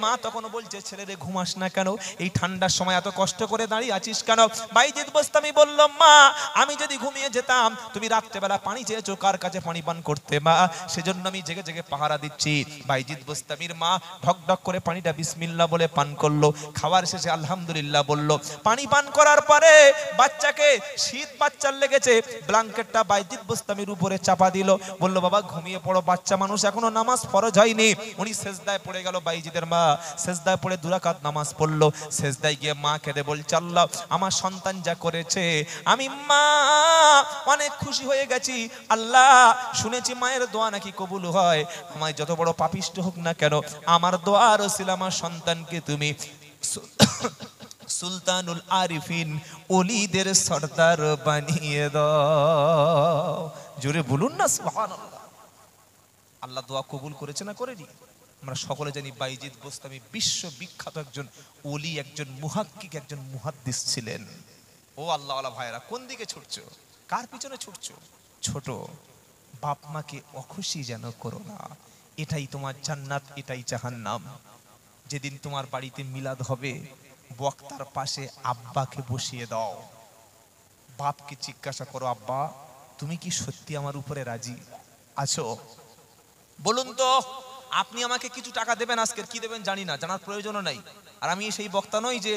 মা তখন বলছে, ছেলেরে ঘুমাস না কেন? এই ঠান্ডার সময় এত কষ্ট করে দাঁড়িয়ে আছিস কেন? বাইজিদ বোস্তামি বলল, মা আমি যদি ঘুমিয়ে যেতাম, তুমি রাত্রেবেলা পানি চেয়েছো, কার কাছে পানি পান করতে মা, সেজন্য আমি জেগে জেগে পাহারা দিচ্ছি। বাইজিদ বোস্তামির মা ঢক ঢক করে পানিটা বিসমিল্লাহ বলে পান করলো। খাবার শেষে আলহামদুলিল্লাহ বলল। পানি পান করার পরে বাচ্চাকে, শীত বাচ্চার লেগেছে, ব্ল্যাঙ্কেটটা বাইজিদ বোস্তামির উপরে চাপা দিল। বলল, বাবা ঘুমিয়ে পড়ো, বাচ্চা মানুষ, এখনো নামাজ ফরজ হয়নি। উনি সেজদায় পড়ে গেল। বাইজিদের মা সেজদায় পড়ে 2 রাকাত নামাজ পড়লো। সেজদায় গিয়ে মা কেঁদে বলছে, আল্লাহ আমার সন্তান যা করেছে, আমি মা অনেক খুশি হয়ে গেছি। আল্লাহ শুনেছি মায়ের দোয়া নাকি কবুল হয়। আমায় যত বড় পাপিষ্ট হোক না কেন, আমার দোয়ার ওসিলা আমার সন্তানকে তুমি সুলতানুল আরিফিন, ওলিদের সর্দার বানিয়ে দাও। জোরে বলুন না সুবহানাল্লাহ। আল্লাহ দোয়া কবুল করেছে না করেনি? আমরা সকলে জানি বাইজিদ বোস্তামি বিশ্ববিখ্যাত একজন ওলি, একজন মুহাক্কিক, একজন মুহাদ্দিস ছিলেন। ও আল্লাহ ওয়ালা ভাইরা, কোন দিকে ছুটছো? কার পিছনে ছুটছো? ছোট, বাপ মাকে অখুশি যেন করো না। এটাই তোমার জান্নাত, এটাই জাহান্নাম। যেদিন তোমার বাড়িতে মিলাদ হবে, বক্তার পাশে আব্বাকে বসিয়ে দাও। বাপকে জিজ্ঞাসা করো, আব্বা তুমি কি সত্যি আমার উপরে রাজি আছো? বলুন তো, আপনি আমাকে কিছু টাকা দেবেন, আজকে কি দেবেন জানি না, জানার প্রয়োজনও নাই। আর আমি সেই বক্তা নই যে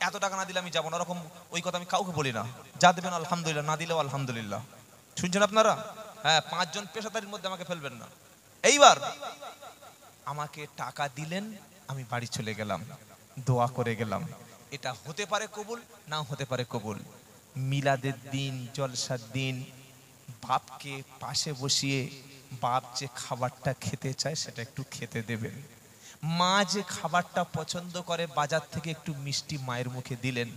এত টাকা না দিলে আমি যাবো না, এরকম ওই কথা আমি কাউকে বলি না। যা দেবেন আলহামদুলিল্লাহ, না দিলেও আলহামদুলিল্লাহ। শুনছেন আপনারা? হ্যাঁ, 5 জন পেশাদারির মধ্যে আমাকে ফেলবেন না। এইবার আমাকে টাকা দিলেন, আমি বাড়ি চলে গেলাম, দোয়া করে গেলাম। এটা হতে পারে কবুল, নাও হতে পারে কবুল। মিলাদের দিন, জলসার দিন, বাপকে পাশে বসিয়ে বাপ যে খাবারটা খেতে চায় সেটা একটু খেতে দেবেন। মা যে খাবারটা পছন্দ করে, বাজার থেকে একটু মিষ্টি মায়ের মুখে দিলেন,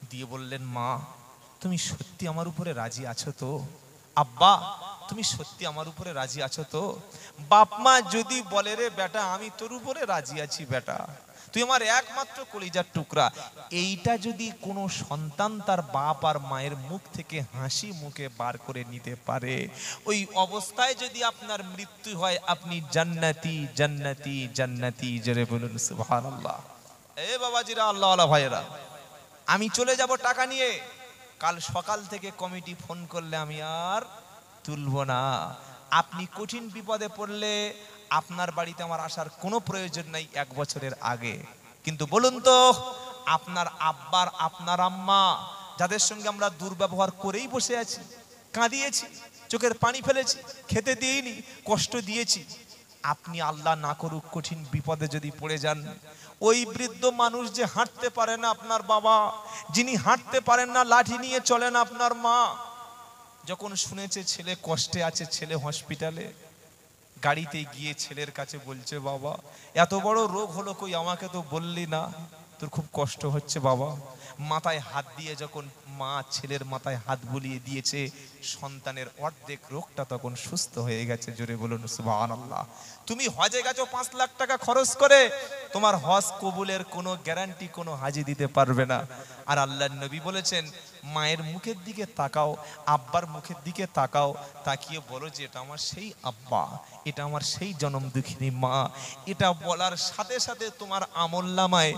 দিয়ে বললেন, মা তুমি সত্যি আমার উপরে রাজি আছো তো? আব্বা তুমি সত্যি আমার উপরে রাজি আছো তো? বাপ মা যদি বলে, রে বেটা আমি তোর উপরে রাজি আছি বেটা, তুই আমার একমাত্র কলিজার টুকরা, এইটা যদি কোনো সন্তান তার বাপ আর মায়ের মুখ থেকে হাসি মুখে বার করে নিতে পারে, ওই অবস্থায় যদি আপনার মৃত্যু হয়, আপনি জান্নাতি জান্নাতি জান্নাতি। জোরে বলুন সুবহানাল্লাহ। এ বাবাজিরা, আল্লাহ ওয়ালা ভাইয়েরা, আমি চলে যাব টাকা নিয়ে, কাল সকাল থেকে কমিটি ফোন করলে আমি আর তুলব না। আপনি কঠিন বিপদে পড়লে আপনার বাড়িতে আমার আসার কোনো প্রয়োজন নাই 1 বছরের আগে। কিন্তু বলুন তো, আপনার আব্বার, আপনার আম্মা, যাদের সঙ্গে আমরা দুর্ব্যবহার করেই বসে আছি, কাঁদিয়েছি, চোখের পানি ফেলেছি, খেতে দিইনি, কষ্ট দিয়েছি, আপনি আল্লাহ না করুক কঠিন বিপদে যদি পড়ে যান, ওই বৃদ্ধ মানুষ যে হাঁটতে পারে না আপনার বাবা, যিনি হাঁটতে পারেন না, লাঠি নিয়ে চলেন আপনার মা, যখন শুনেছে ছেলে কষ্টে আছে, ছেলে হসপিটালে, গাড়িতে গিয়ে ছেলের কাছে বলছে, বাবা এত বড় রোগ হলো, কই আমাকে তো বললি না, তোর খুব কষ্ট হচ্ছে বাবা। মাথায় হাত দিয়ে যখন মা ছেলের মাথায় হাত বুলিয়ে দিয়েছে, সন্তানের অর্ধেক রোগটা তখন সুস্থ হয়ে গেছে। জোরে বলুন সুবহানাল্লাহ। তুমি হজে গেছো 5 লাখ টাকা খরচ করে, তোমার হজ কবুলের কোনো গ্যারান্টি কোনো হাজি দিতে পারবে না। আর আল্লাহর নবী বলেছেন, মায়ের মুখের দিকে তাকাও, আব্বার মুখের দিকে তাকাও, তাকিয়ে বলো যে এটা আমার সেই আব্বা, এটা আমার সেই জনম দুঃখিনী মা। এটা বলার সাথে সাথে তোমার আমলনামায়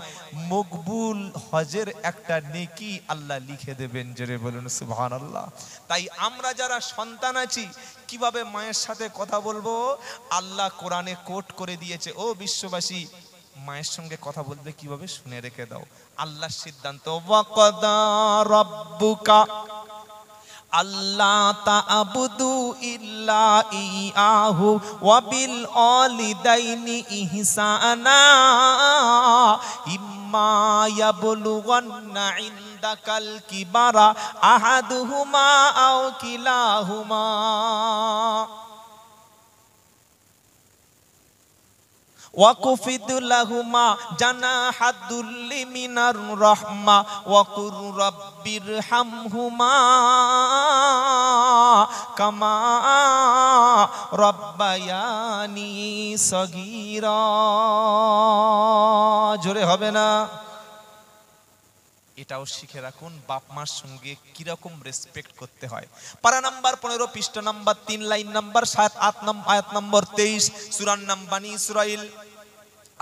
মকবুল হজের একটা নেকি আল্লাহ লিখে দেবেন। জোরে বলুন সুবহানাল্লাহ। তাই আমরা যারা সন্তান আছি, কিভাবে মায়ের সাথে কথা বলবো, আল্লাহ কোরআনে কোট করে দিয়েছে। ও বিশ্ববাসী, মায়ের সঙ্গে কথা বলবে কিভাবে শুনে রেখে দাও। আল্লাহর সিদ্ধান্ত, ওয়াকাদা রাব্বুকা আল্লা তা'বুদু ইল্লা ইয়াহু ওয়া বিল ওয়ালিদাইনি ইহসানা ইম্মা ইয়াবলুগান্না ইনদাকাল কিবারা আহাদুহুমা আও কিলাহুমা ওয়াকুফিদ লাহুমা জানাহাদুল্লি মিনার রাহমা ওয়াকুর রাব্বিরহামহুমা কামা রাব্বায়ানি সগীরা। জোরে হবে না? এটাও শিখে রাখুন বাপ মার সঙ্গে কিরকম রেসপেক্ট করতে হয়। পারা নাম্বার 15 পৃষ্ঠা নাম্বার 3 লাইন নাম্বার 7 আয়াত নম্বর 23 সূরার নাম বানী ইসরাইল।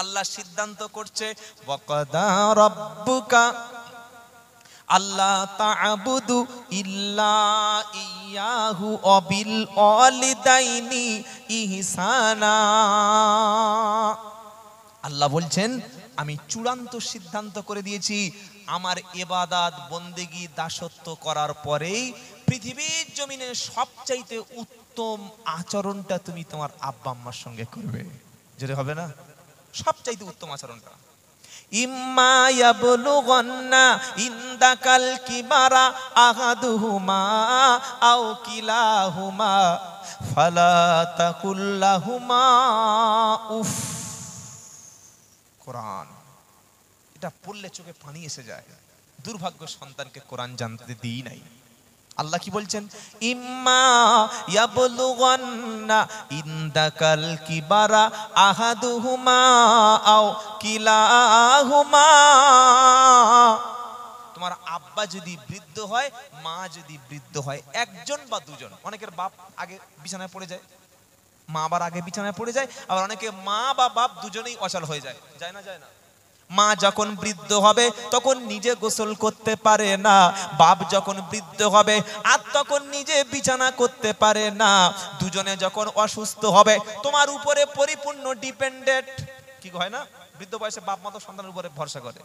আল্লাহ সিদ্ধান্ত করছে ওয়াকাদা রাব্বুকা আল্লা তা'বুদু ইল্লা ইয়াহু ওয়া বিল ওয়ালিদাইনি ইহসানা। আল্লাহ বলছেন আমি চূড়ান্ত সিদ্ধান্ত করে দিয়েছি আমার ইবাদত বন্দেগী দাসত্ব করার পরেই পৃথিবীর জমিনে সবচাইতে উত্তম আচরণটা তুমি তোমার আব্বা আম্মার সঙ্গে করবে। যেটা হবে না? সবচাইতে উত্তম আচরণটা ইম্মা ইয়াবলুগান্না ইনদাকাল কিবারা আহাদুহুমা আও কিলাহুমা ফালা তাকুল লাহুমা উফ। কোরআন এটা পড়লে চোখে পানি এসে যায়। দুর্ভাগ্য সন্তানকে কোরআন জানতে দিই নাই। আল্লাহ কি বলছেন? ইম্মা ইয়াবলুগান্না ইনদাকাল কিবারা আহাদুহুমা আও কিলাহুমা। তোমার আব্বা যদি বৃদ্ধ হয়, মা যদি বৃদ্ধ হয়, একজন বা দুজন, অনেকের বাপ আগে বিছানায় পড়ে যায়, মা আবার আগে বিছানায় পড়ে যায়, আবার অনেকে মা বা বাপ দুজনেই অচল হয়ে যায়। যায় না? যায় না? মা যখন বৃদ্ধ হবে তখন নিজে গোসল করতে পারে না, বাপ যখন বৃদ্ধ হবে আর তখন নিজে বিছানা করতে পারে না। দুজনে যখন অসুস্থ হবে তোমার উপরে পরিপূর্ণ ডিপেন্ডেন্ট। কি হয় না? বৃদ্ধ বয়সে বাপ মা তো সন্তানের উপরে ভরসা করে।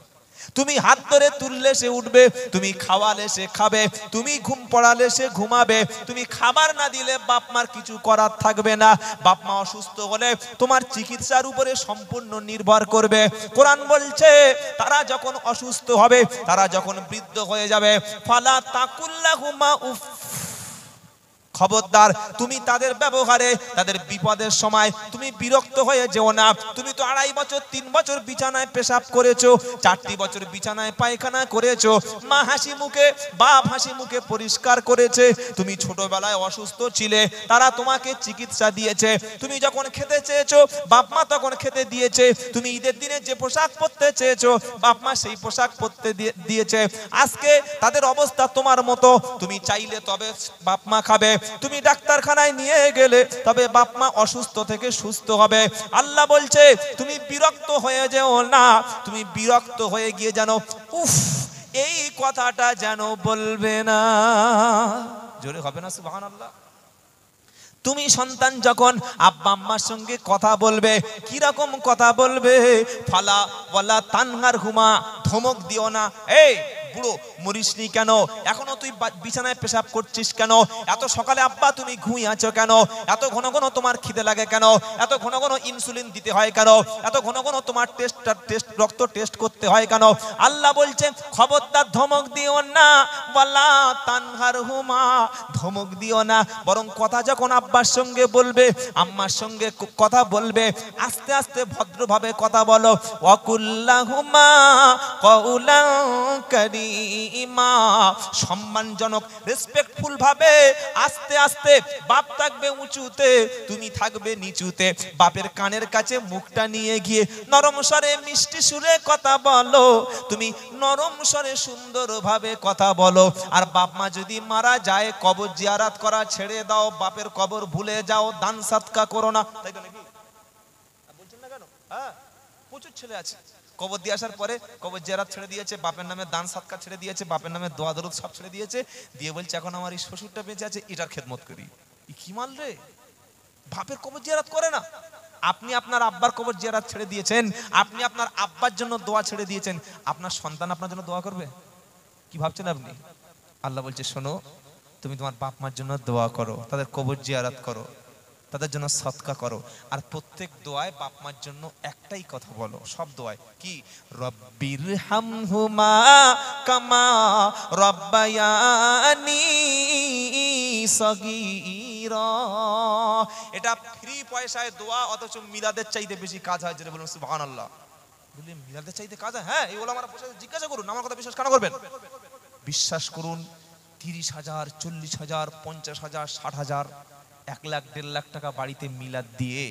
তুমি হাত ধরে তুললে সে উঠবে, তুমি খাওয়ালে সে খাবে, তুমি ঘুম পড়ালে সে ঘুমাবে, তুমি খাবার না দিলে বাপ মার কিছু করার থাকবে না। বাপ মা অসুস্থ হলে তোমার চিকিৎসার উপরে সম্পূর্ণ নির্ভর করবে। কোরআন বলছে তারা যখন অসুস্থ হবে, তারা যখন বৃদ্ধ হয়ে যাবে, ফালা তাকুল্লাহুমা উফ। খবরদার তুমি তাদের ব্যবহারে, তাদের বিপদের সময় তুমি বিরক্ত হয়ে যেও না। তুমি তো 2.5 বছর 3 বছর বিছানায় পেশাব করেছো, 4টি বছর বিছানায় পায়খানা করেছো, মা হাসি মুখে বাপ হাসি মুখে পরিষ্কার করেছে। তুমি ছোটবেলায় অসুস্থ ছিলে, তারা তোমাকে চিকিৎসা দিয়েছে। তুমি যখন খেতে চেয়েছো বাপ মা তখন খেতে দিয়েছে। তুমি ঈদের দিনে যে পোশাক পরতে চেয়েছো বাপ মা সেই পোশাক পরতে দিয়েছে। আজকে তাদের অবস্থা তোমার মতো, তুমি চাইলে তবে বাপ মা খাবে, তুমি ডাক্তারখানায় নিয়ে গেলে তবে বাপ মা অসুস্থ থেকে সুস্থ হবে। আল্লাহ বলছে তুমি বিরক্ত হয়ে যেও না, তুমি বিরক্ত হয়ে গিয়ে জানো উফ এই কথাটা যেন বলবে না। জোরে হবে না সুবহানাল্লাহ? তুমি সন্তান যখন আব্বা আম্মার সঙ্গে কথা বলবে, কি রকম কথা বলবে? ফালা ওয়ালা তানহার হুমা, ধমক দিও না। এই বুড়ো মরিসনি কেন? এখনো তুই বিছানায় পেশাব করছিস কেন? এত সকালে আব্বা তুমি ঘুমিয়ে আছো কেন? এত ঘন ঘন তোমার খিদে লাগে কেন? এত ঘন ঘন ইনসুলিন দিতে হয় কেন? এত ঘন ঘন তোমার রক্ত টেস্ট করতে হয় কেন? আল্লাহ বলছেন খবরদার ধমক দিও না, ওয়ালা তানহার হুমা, ধমক দিও না। বরং কথা যখন আব্বার সঙ্গে বলবে, আম্মার সঙ্গে কথা বলবে, আস্তে আস্তে ভদ্রভাবে কথা বলো। ওয়াকুল্লাহুমা কওলান কারীমা, সম্মানজনক রেসপেক্টফুল ভাবে আস্তে আস্তে। বাপ থাকবে উঁচুতে, তুমি থাকবে নিচুতে। বাপের কানের কাছে মুখটা নিয়ে গিয়ে নরম স্বরে মিষ্টি সুরে কথা বলো। তুমি নরম স্বরে সুন্দরভাবে কথা বলো। আর বাপ মা যদি মারা যায় কবর জিয়ারত করা ছেড়ে দাও, বাপের কবর ভুলে যাও, দান সাদকা করো না। তাই তো নাকি? বলছেন না কেন? হ্যাঁ, প্রচুর ছেলে আছে কবর দিয়ে আসার পরে কবর জিয়ারত ছেড়ে দিয়েছে, বাপের নামে দান সাদকা ছেড়ে দিয়েছে, বাপের নামে দোয়া দরুদ সব ছেড়ে দিয়েছে, দিয়ে বলছে এখন আমার এই শ্বশুরটা বেঁচে আছে, এটার খেদমত করি। কি মাল রে? বাপের কবর জিয়ারত করে না। আপনি আপনার আব্বার কবর জিয়ারত ছেড়ে দিয়েছেন, আপনি আপনার আব্বার জন্য দোয়া ছেড়ে দিয়েছেন, আপনার সন্তান আপনার জন্য দোয়া করবে? কি ভাবছেন আপনি? আল্লাহ বলছে শোনো, তুমি তোমার বাপ মার জন্য দোয়া করো, তাদের কবর জিয়ারত করো, তাদের জন্য সদকা করো। আর প্রত্যেক দোয়ায় বাপ মার জন্য একটাই কথা বলো, সব দোয়ায় কি? রব্বির হামহুমা কামা রব্বায়ানি সগীরা। সগীরা। এটা ফ্রি পয়সায় দোয়া, অথচ মিলাদের চাইতে বেশি কাজ হয়। যেটা বলুন সুবহানাল্লাহ। বললেন মিলাদের চাইতে কাজ হয়? হ্যাঁ, এই ওলামারা বসে জিজ্ঞাসা করুন, আমার কথা বিশ্বাস কেন করবেন? বিশ্বাস করুন, 30,000, 40,000, 50,000, 60,000, 1 লাখ 1.5 লাখ টাকা বাড়িতে মিলাদ দিয়ে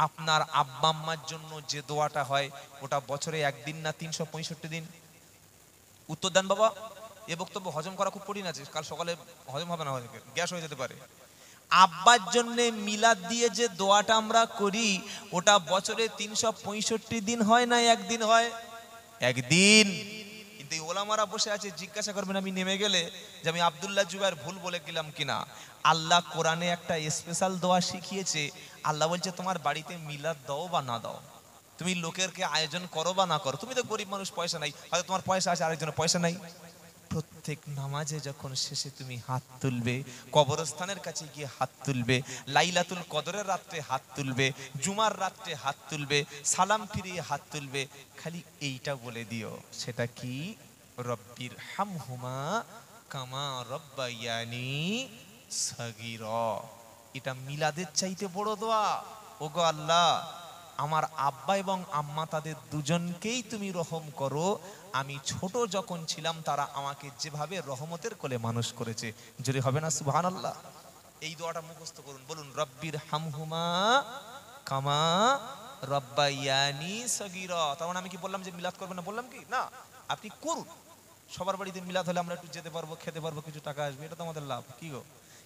আপনার আব্বা আম্মার জন্য যে দোয়াটা হয়, ওটা বছরে একদিন না 365 দিন? উত্তর দেন বাবা। এ বক্তব্য হজম করা খুব কঠিন আছে, কাল সকালে হজম হবে না, গ্যাস হয়ে যেতে পারে। আব্বার জন্য মিলাদ দিয়ে যে দোয়াটা আমরা করি, ওটা বছরে 365 দিন হয় না একদিন হয়? একদিন। কিন্তু এই ওলামারা বসে আছে, জিজ্ঞাসা করবেন আমি নেমে গেলে যে আমি আব্দুল্লাহ জুবায়ের ভুল বলে গেলাম কিনা। আল্লাহ কোরআনে একটা স্পেশাল দোয়া শিখিয়েছে। আল্লাহ বলছে তোমার বাড়িতে মিলাদ দাও বা না দাও, তুমি লোকেরকে আয়োজন করো বা না করো, তুমি তো গরিব মানুষ, পয়সা নাই, হয়তো তোমার পয়সা আছে, আরেকজনের পয়সা নাই, প্রত্যেক নামাজে যখন শেষে তুমি হাত তুলবে, কবরস্থানের কাছে গিয়ে হাত তুলবে, লাইলাতুল কদরের রাত্রে হাত তুলবে, জুমার রাত্রে হাত তুলবে, সালাম ফিরিয়ে হাত তুলবে, খালি এইটা বলে দিও, সেটা কি? রব্বির হামহুমা কামা রব্বায়ানি সগীরা। এটা মিলাদের চাইতে বড় দোয়া। ওগো আল্লাহ, আমার আব্বা এবং আম্মা তাদের দুজনকেই তুমি রহম করো, আমি ছোট যখন ছিলাম তারা আমাকে যেভাবে রহমতের কোলে মানুষ করেছে। জোরে হবে না সুবহানাল্লাহ? এই দোয়াটা মুখস্থ করুন, বলুন রব্বির হামহুমা কামা রব্বায়ানি সগীরা। তার মানে আমি কি বললাম যে মিলাদ করবেন না? বললাম কি না, আপনি করুন। সবার বাড়িতে মিলাদ হলে আমরা একটু যেতে পারবো, খেতে পারবো, কিছু টাকা আসবে, এটা তো আমাদের লাভ, কি গো?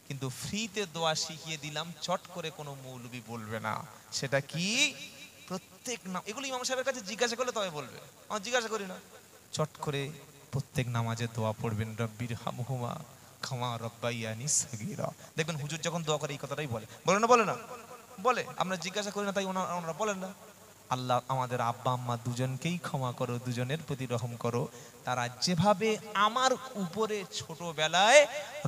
কিন্তু ফ্রিতে দোয়া শিখিয়ে দিলাম, চট করে কোনো মৌলবি বলবে না। সেটা কি? প্রত্যেক এগুলো ইমাম সাহেবের কাছে জিজ্ঞাসা করলে তবে বলবে, আমরা জিজ্ঞাসা করি না। চট করে প্রত্যেক নামাজে দোয়া পড়বেন, রব্বির হামহুমা কামা রব্বায়ানি সগীরা। দেখবেন হুজুর যখন দোয়া করে এই কথাটাই বলে, বলে না? বলে না? বলে। আমরা জিজ্ঞাসা করি না, তাই ওনারা বলেন না। আল্লাহ আমাদের আব্বা আম্মা দুজনকেই ক্ষমা করো, দুজনের প্রতি রহম করো, তারা যেভাবে আমার উপরে ছোটবেলায়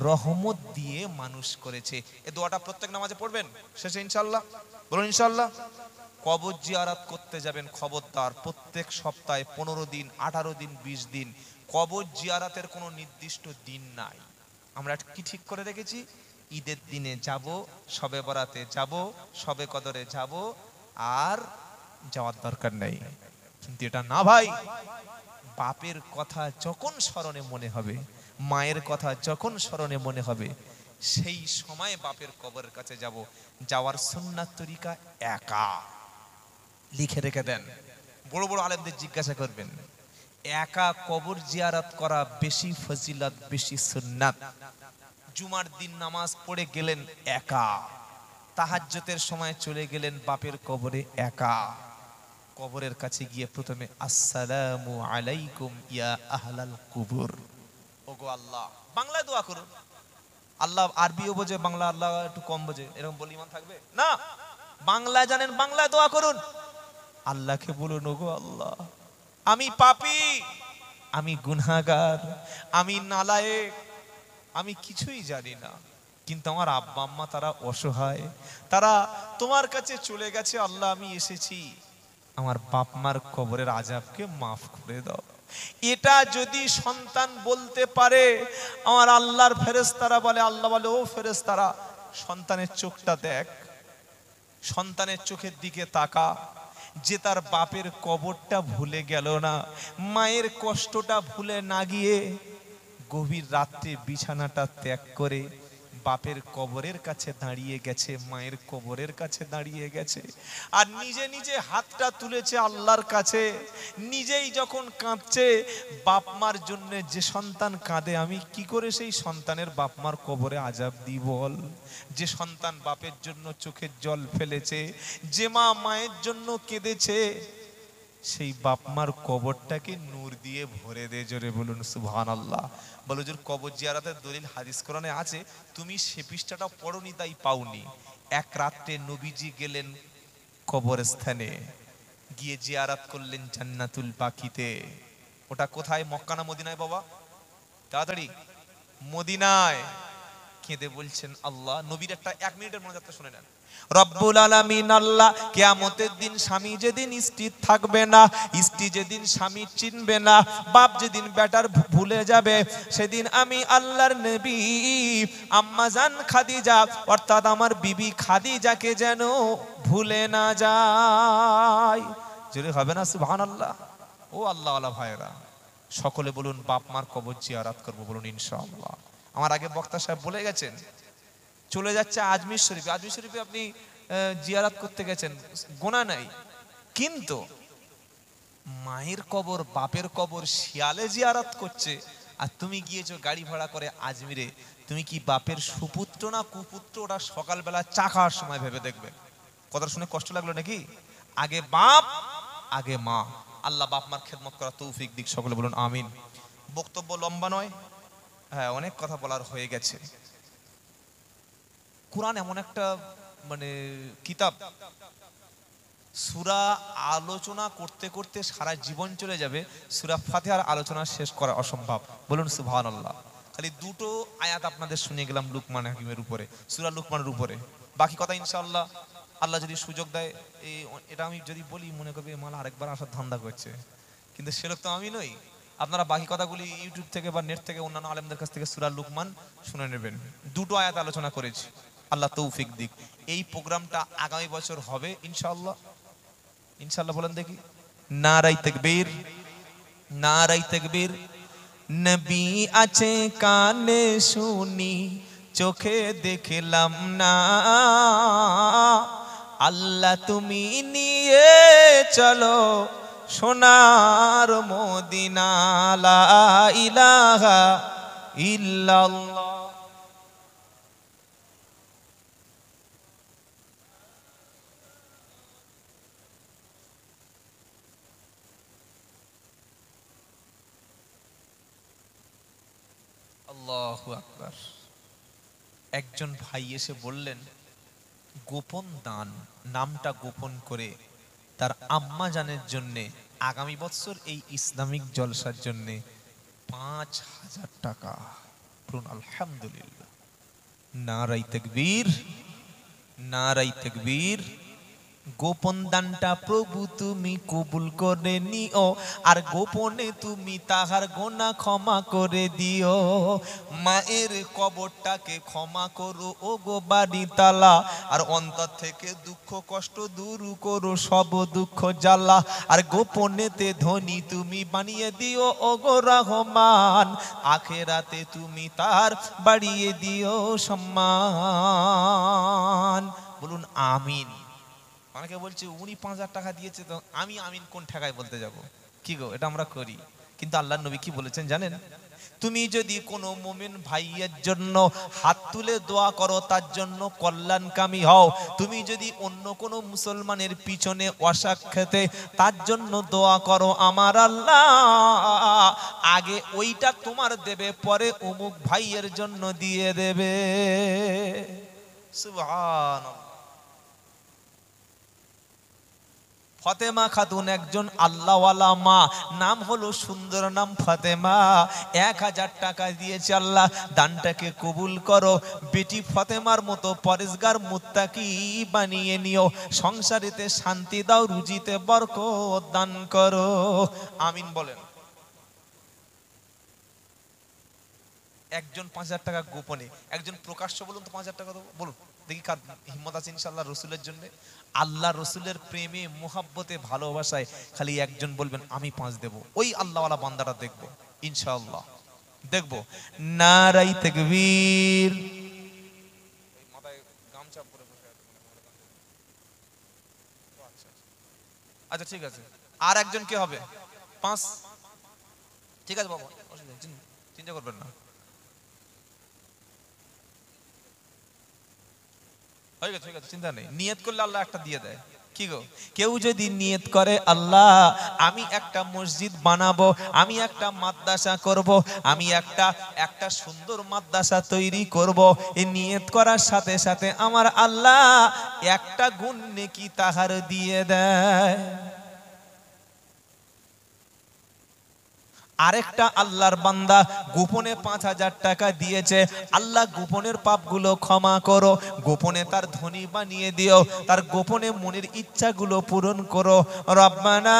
রহমত দিয়ে মানুষ করেছে। এই দোয়াটা প্রত্যেক নামাজে পড়বেন শেষে ইনশাআল্লাহ। বলুন ইনশাআল্লাহ। কবর জিয়ারত করতে যাবেন, খবরদার প্রত্যেক সপ্তাহে 15 দিন, 18 দিন, 20 দিন। কবর জিয়ারতের কোনো নির্দিষ্ট দিন নাই। আমরা কি ঠিক করে রেখেছি? ঈদের দিনে যাব, শবে বরাতে যাব, শবে কদরে যাব, আর যাওয়ার দরকার নেই। কিন্তু এটা না ভাই, বাপের কথা যখন স্মরণে মনে হবে, মায়ের কথা যখন স্মরণে মনে হবে, সেই সময় বাপের কবরের কাছে যাব। যাওয়ার সুন্নাত তরিকা একা। লিখে রেখে দেন, বড় বড় আলেমদের জিজ্ঞাসা করবেন, একা কবর জিয়ারত করা বেশি ফজিলত, বেশি সুন্নাত। জুমার দিন নামাজ পড়ে গেলেন একা, তাহাজ্জুদের সময় চলে গেলেন বাপের কবরে একা। কবরের কাছে গিয়ে প্রথমে আসসালামু আলাইকুম ইয়া আহলাল কুবুর। ওগো আল্লাহ, বাংলায় দোয়া করুন। আল্লাহ আরবিও বোঝে, বাংলা আল্লাহ একটু কম বোঝে, এরকম বলে ইমান থাকবে না? বাংলা জানেন, বাংলায় দোয়া করুন। আল্লাহকে বলুন, ওগো আল্লাহ, আমি পাপী, আমি গুনাহগার, আমি নালায়েক, আমি কিছুই জানি না, কিন্তু আমার আব্বা আম্মা তারা অসহায়, তারা তোমার কাছে চলে গেছে। আল্লাহ আমি এসেছি, আমার বাপ মার কবরের আযাবকে মাফ করে দাও। এটা যদি সন্তান বলতে পারে, আমার আল্লাহর ফেরেশতারা বলে, আল্লাহ বলে, ও ফেরেশতারা, সন্তানের চোখটা দেখ, সন্তানের চোখের দিকে তাকা, যে তার বাপের কবরটা ভুলে গেল না, মায়ের কষ্টটা ভুলে না গিয়ে গভীর রাত্রে বিছানাটা ত্যাগ করে বাপের কবরের কাছে দাঁড়িয়ে গেছে, মায়ের কবরের কাছে দাঁড়িয়ে গেছে, আর নিজে নিজে হাতটা তুলেছে আল্লাহর কাছে। নিজেই যখন কাঁদছে, বাপ মার জন্য যে সন্তান কাঁদে, আমি কি করে সেই সন্তানের বাপ মার কবরে আযাব দিই বল? যে সন্তান বাপের জন্য চোখের জল ফেলেছে, যে মা মায়ের জন্য কেঁদেছে, সেই বাপ মার কবরটাকে নূর দিয়ে ভরে দে। জোরে বলুন সুবহানাল্লাহ। বলো যে কবর জিয়ারতের দলিল হাদিস কোরআনে আছে, তুমি সে পৃষ্ঠাটা পড়নি তাই পাওনি। এক রাত্রে নবীজি গেলেন কবরস্থানে, গিয়ে জিয়ারত করলেন জান্নাতুল বাকিতে। ওটা কোথায়? মক্কা না মদিনায় বাবা? তাড়াতাড়ি। মদিনায়। কেঁদে বলছেন আল্লাহ, নবীর একটা 1 মিনিটের মোনাজাতটা শুনে নেন। রব্বুল আলামিন আল্লাহ, কিয়ামতের দিন স্বামী যেদিন স্ত্রী থাকবে না, স্ত্রী যেদিন স্বামী চিনবে না, বাপ যেদিন বেটার ভুলে যাবে, সেদিন আমি আল্লাহর নবী আম্মা জান খাদিজা অর্থাৎ আমার বিবি খাদিজাকে যেন ভুলে না যায়। যদি হবে না সুবহানাল্লাহ। ও আল্লাহ ওয়ালা ভাইরা, সকলে বলুন বাপ মার কবর জিয়ারত করব, বলুন ইনশাআল্লাহ। আমার আগে বক্তা সাহেব বলে গেছেন, চলে যাচ্ছে আজমির শরীফে। আজমির শরীফে আপনি জিয়ারত করতে গেছেন, গোনা নাই, কিন্তু মায়ের কবর বাপের কবর শিয়ালে জিয়ারত করছে, আর তুমি গিয়েছো গাড়ি ভাড়া করে আজমিরে, তুমি কি বাপের সুপুত্র না কুপুত্র? ওটা সকালবেলা চা খাওয়ার সময় ভেবে দেখবে। কথা শুনে কষ্ট লাগলো নাকি? আগে বাপ আগে মা। আল্লাহ বাপ মার খেদমত করা তৌফিক দিক, সকলে বলুন আমিন। বক্তব্য লম্বা নয়, হ্যাঁ অনেক কথা বলার হয়ে গেছে। কোরআন এমন একটা মানে কিতাব, সূরা আলোচনা করতে করতে সারা জীবন চলে যাবে, সূরা ফাতিহার আলোচনা শেষ করা অসম্ভব, বলুন সুবহানাল্লাহ। খালি দুটো আয়াত আপনাদের শুনিয়ে গেলাম লুকমান হাকিমের উপরে, সূরা লুকমানের উপরে। বাকি কথা ইনশাআল্লাহ আল্লাহ যদি সুযোগ দেয়, এটা আমি যদি বলি মনে করবে মালা আরেকবার আসার ধান্দা করছে, কিন্তু সেরকম তো আমি নই। আপনারা বাকি কথাগুলি ইউটিউব থেকে বা নেট থেকে অন্যান্য আলেমদের কাছ থেকে সূরা লুকমান শুনে নেবেন। দুটো আয়াত আলোচনা করেছি, আল্লাহ তৌফিক দিক। এই প্রোগ্রামটা আগামী বছর হবে ইনশাআল্লাহ। ইনশাআল্লাহ বলেন দেখি। নারাই তাকবীর, নারাই তাকবীর। নবী আছে কানে শুনি, চোখে দেখলাম না, আল্লাহ তুমি নিয়ে চলো সোনার মদিনা, লা ইলাহা ইল্লাল্লাহ। আল্লাহু আকবার। একজন ভাই এসে বললেন গোপন দান, নামটা গোপন করে তার আম্মা জানের জন্য আগামী বছর এই ইসলামিক জলসার জন্য 5,000 টাকা। বলুন আলহামদুলিল্লাহ। নারাই তাকবীর, নারাই তাকবীর। গোপন দানটা প্রভু তুমি কবুল করে নিও, আর গোপনে তুমি তাহার গোনা ক্ষমা করে দিও। মায়ের কবরটাকে ক্ষমা করো ও গো বাড়ি তালা, আর অন্তর থেকে দুঃখ কষ্ট দূর করো সব দুঃখ জ্বালা, আর গোপনেতে ধনী তুমি বানিয়ে দিও ও গো রহমান, আখেরাতে তুমি তার বাড়িয়ে দিও সম্মান। বলুন আমিন। অনেকে বলছে উনি 5,000 টাকা দিয়েছে, তো আমি আমিন কোন ঠেকায় বলতে যাব? কি গো, এটা আমরা করি, কিন্তু আল্লাহর নবী কি বলেছেন জানেন? তুমি যদি কোনো মুমিন ভাইয়ের জন্য হাত তুলে দোয়া করো, তার জন্য কল্যাণকামী হও। তুমি যদি অন্য কোনো মুসলমানের পিছনে অসাক্ষাতে তার জন্য দোয়া করো, আমার আল্লাহ আগে ওইটা তোমার দেবে, পরে অমুক ভাইয়ের জন্য দিয়ে দেবে। সুবহানাল্লাহ। ফাতেমা খাতুন একজন আল্লাহওয়ালা মা, নাম হলো সুন্দর নাম ফাতেমা। 1,000 টাকা দিয়েছে, আল্লাহ দানটাকে কবুল করো, বেটি ফাতেমার মতো পরেশগার মুত্তাকি বানিয়ে নিও, সংসারেতে শান্তি দাও, রুজিতে বরকত দান করো। আমিন বলেন। একজন 5,000 টাকা গোপনে, একজন প্রকাশ্য বলুন তো 5,000 টাকা দেবো, বলুন দেখি কার হিম্মত আছে ইনশাআল্লাহ রসুলের জন্য। আল্লাহ রসুলের প্রেমে মোহাব্বতে ভালোবাসায় খালি একজন বলবেন আমি 5 দেব, ওই আল্লাহওয়ালা বান্দাটা দেখবো ইনশাআল্লাহ, দেখবো। নারাই তাকবীর। আচ্ছা ঠিক আছে, আর একজন কে হবে? 5, ঠিক আছে বাবা, চিন্তা করবেন না, হয়ে গেছে, চিন্তা নেই। নিয়ত করলে আল্লাহ একটা দিয়ে দেয়। কি গো, কেউ যদি নিয়ত করে আল্লাহ আমি একটা মসজিদ বানাবো, আমি একটা মাদ্রাসা করব, আমি একটা সুন্দর মাদ্রাসা তৈরি করব, এই নিয়ত করার সাথে সাথে আমার আল্লাহ একটা গুণ নেকি তাহার দিয়ে দেয়। আরেকটা আল্লাহর বান্দা গোপনে 5,000 টাকা দিয়েছে, আল্লাহ গোপনের পাপগুলো ক্ষমা করো, গোপনে তার ধনী বানিয়ে দিও, তার গোপনে মনের ইচ্ছাগুলো পূরণ করো। রব্বানা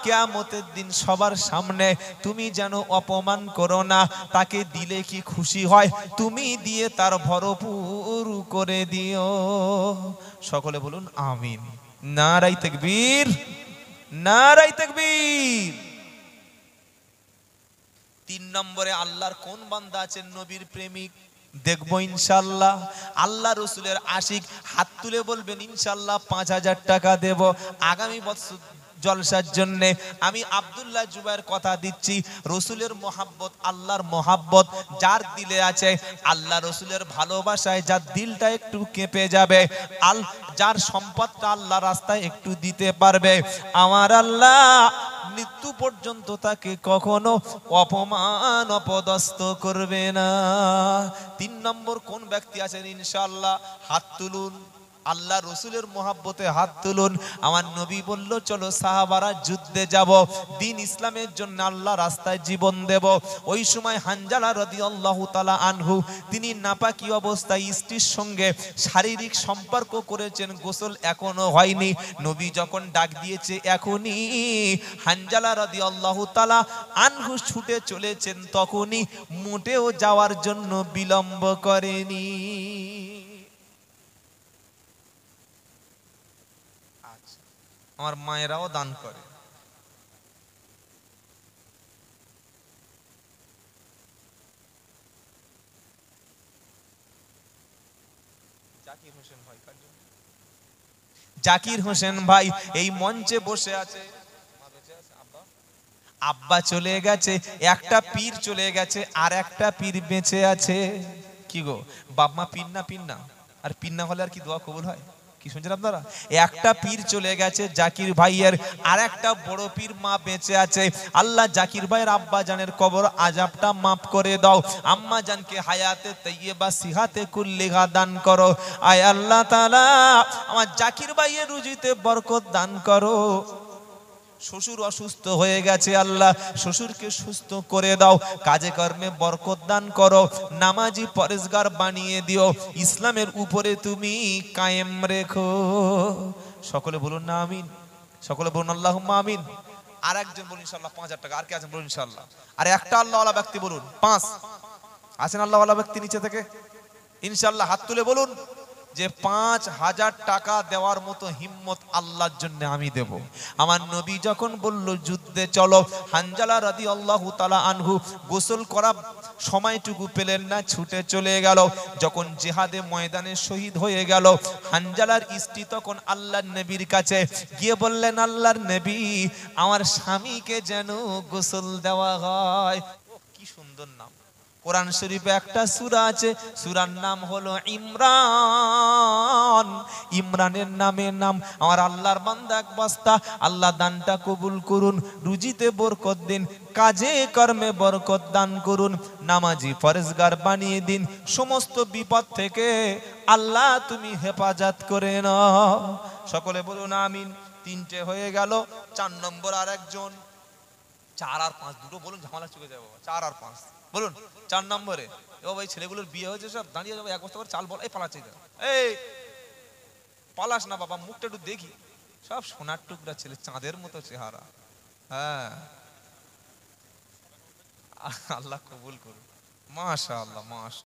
কিয়ামতের দিন সবার সামনে তুমি যেন অপমান করো না, তাকে দিলে কি খুশি হয়, তুমি দিয়ে তার ভরপুর করে দিও। সকলে বলুন আমিন। নারায়ে তাকবীর, নারায়ে তাকবীর। 3 নম্বরে আল্লাহর কোন বান্দা আছেন নবীর প্রেমিক, দেখবো ইনশাআল্লাহ। আল্লাহ রসুলের আশিক, হাত তুলে বলবেন ইনশাআল্লাহ 5,000 টাকা দেব আগামী বছর জলসার জন্যে। আমি আব্দুল্লাহ জুবাইর কথা দিচ্ছি, রসুলের মোহাব্বত, আল্লাহর মোহাব্বত যার দিলে আছে, আল্লাহ রসুলের ভালোবাসায় যার দিলটা একটু কেঁপে যাবে, যার সম্পদটা আল্লাহ রাস্তায় একটু দিতে পারবে, আমার আল্লাহ মৃত্যু পর্যন্ত তাকে কখনো অপমান অপদস্থ করবে না। 3 নম্বর কোন ব্যক্তি আছেন ইনশাআল্লাহ, হাত তুলুন। আল্লাহ রসুলের মোহাব্বতে হাত তুলুন। আমার নবী বলল চলো সাহাবারা যুদ্ধে যাব, দিন ইসলামের জন্য আল্লাহ রাস্তায় জীবন দেব। ওই সময় হানজালা রাদিয়াল্লাহু তাআলা আনহু তিনি নাপাকি অবস্থায় স্ত্রীর সঙ্গে শারীরিক সম্পর্ক করেছেন, গোসল এখনো হয়নি। নবী যখন ডাক দিয়েছে এখনই, হানজালা রাদিয়াল্লাহু তাআলা আনহু ছুটে চলেছেন, তখনই মোটেও যাওয়ার জন্য বিলম্ব করেনি। আমার মায়েরাও দান করে। জাকির হোসেন ভাই এই মঞ্চে বসে আছে, আব্বা চলে গেছে, একটা পীর চলে গেছে, আর একটা পীর বেঁচে আছে। কি গো বাপমা পীর না, পীর না, আর পীর না হলে আর কি দোয়া কবুল হয়? কি শুনছেন আপনারা? একটা পীর চলে গেছে জাকির ভাইয়ের, আর একটা বড় পীর মা বেঁচে আছে। আল্লাহ জাকির ভাইয়ের আব্বা জানের কবর আযাবটা মাফ করে দাও, আম্মা জানকে হায়াতে তাইয়্যিবা সিহাতে কুল্লিহা দান করো। আয় আল্লাহ তাআলা আমার জাকির ভাইয়ের রুজিতে বরকত দান করো। শ্বশুর অসুস্থ হয়ে গেছে, আল্লাহ শ্বশুরকে সুস্থ করে দাও, কাজে কর্মে বরকত দান করো, নামাজি পরেজগার বানিয়ে দিও, ইসলামের উপরে তুমি কায়েম রেখো। সকলে বলুন না আমিন, সকলে বলুন আল্লাহুম্মা আমিন। আর একজন বলুন ইনশাআল্লাহ 5,000 টাকা। আর কে আছেন বলুন ইনশাআল্লাহ। আর একটা আল্লাহওয়ালা ব্যক্তি বলুন 5 আছেন আল্লাহওয়ালা ব্যক্তি নিচে থেকে ইনশাআল্লাহ হাত তুলে বলুন যে 5,000 টাকা দেওয়ার মতো হিম্মত আল্লাহর জন্য আমি দেব। আমার নবী যখন বলল যুদ্ধে চলো, হানজালা রাদিয়াল্লাহু তাআলা আনহু গোসল করা সময়টুকু পেলেন না, ছুটে চলে গেল। যখন জিহাদে ময়দানে শহীদ হয়ে গেল, হানজালার স্ত্রী তখন আল্লাহর নবীর কাছে গিয়ে বললেন, আল্লাহর নবী আমার স্বামীকে যেন গোসল দেওয়া হয়। কি সুন্দর নাম! কোরআন শরীফে একটা সূরা আছে, সূরার নাম হলো ইমরান। ইমরানের নামে নাম। আমার আল্লাহর বান্দা এক বস্তা, আল্লাহ দানটা কবুল করুন, রুজিতে বরকত দিন, কাজে কর্মে বরকত দান করুন, নামাজি পরেজগার বানিয়ে দিন, সমস্ত বিপদ থেকে আল্লাহ তুমি হেফাজত করে নাও। সকলে বলুন আমিন। 3টে হয়ে গেল। 4 নম্বর আর একজন। 4 আর 5 দুটো বলুন, ঝামেলা চুকে যাবে। 4 আর 5 বলুন। 4 নম্বরে ও ভাই ছেলেগুলোর বিয়ে হয়েছে, সব দাঁড়িয়ে যাবে, এক বস্তা করে চাল বল। এই পালাচ্ছে, এই পালাস না বাবা, মুখটা একটু দেখি। সব সোনার টুকরা ছেলে, চাঁদের মতো চেহারা। হ্যাঁ আল্লাহ কবুল করুন। মাশাআল্লাহ, মাশাআল্লাহ।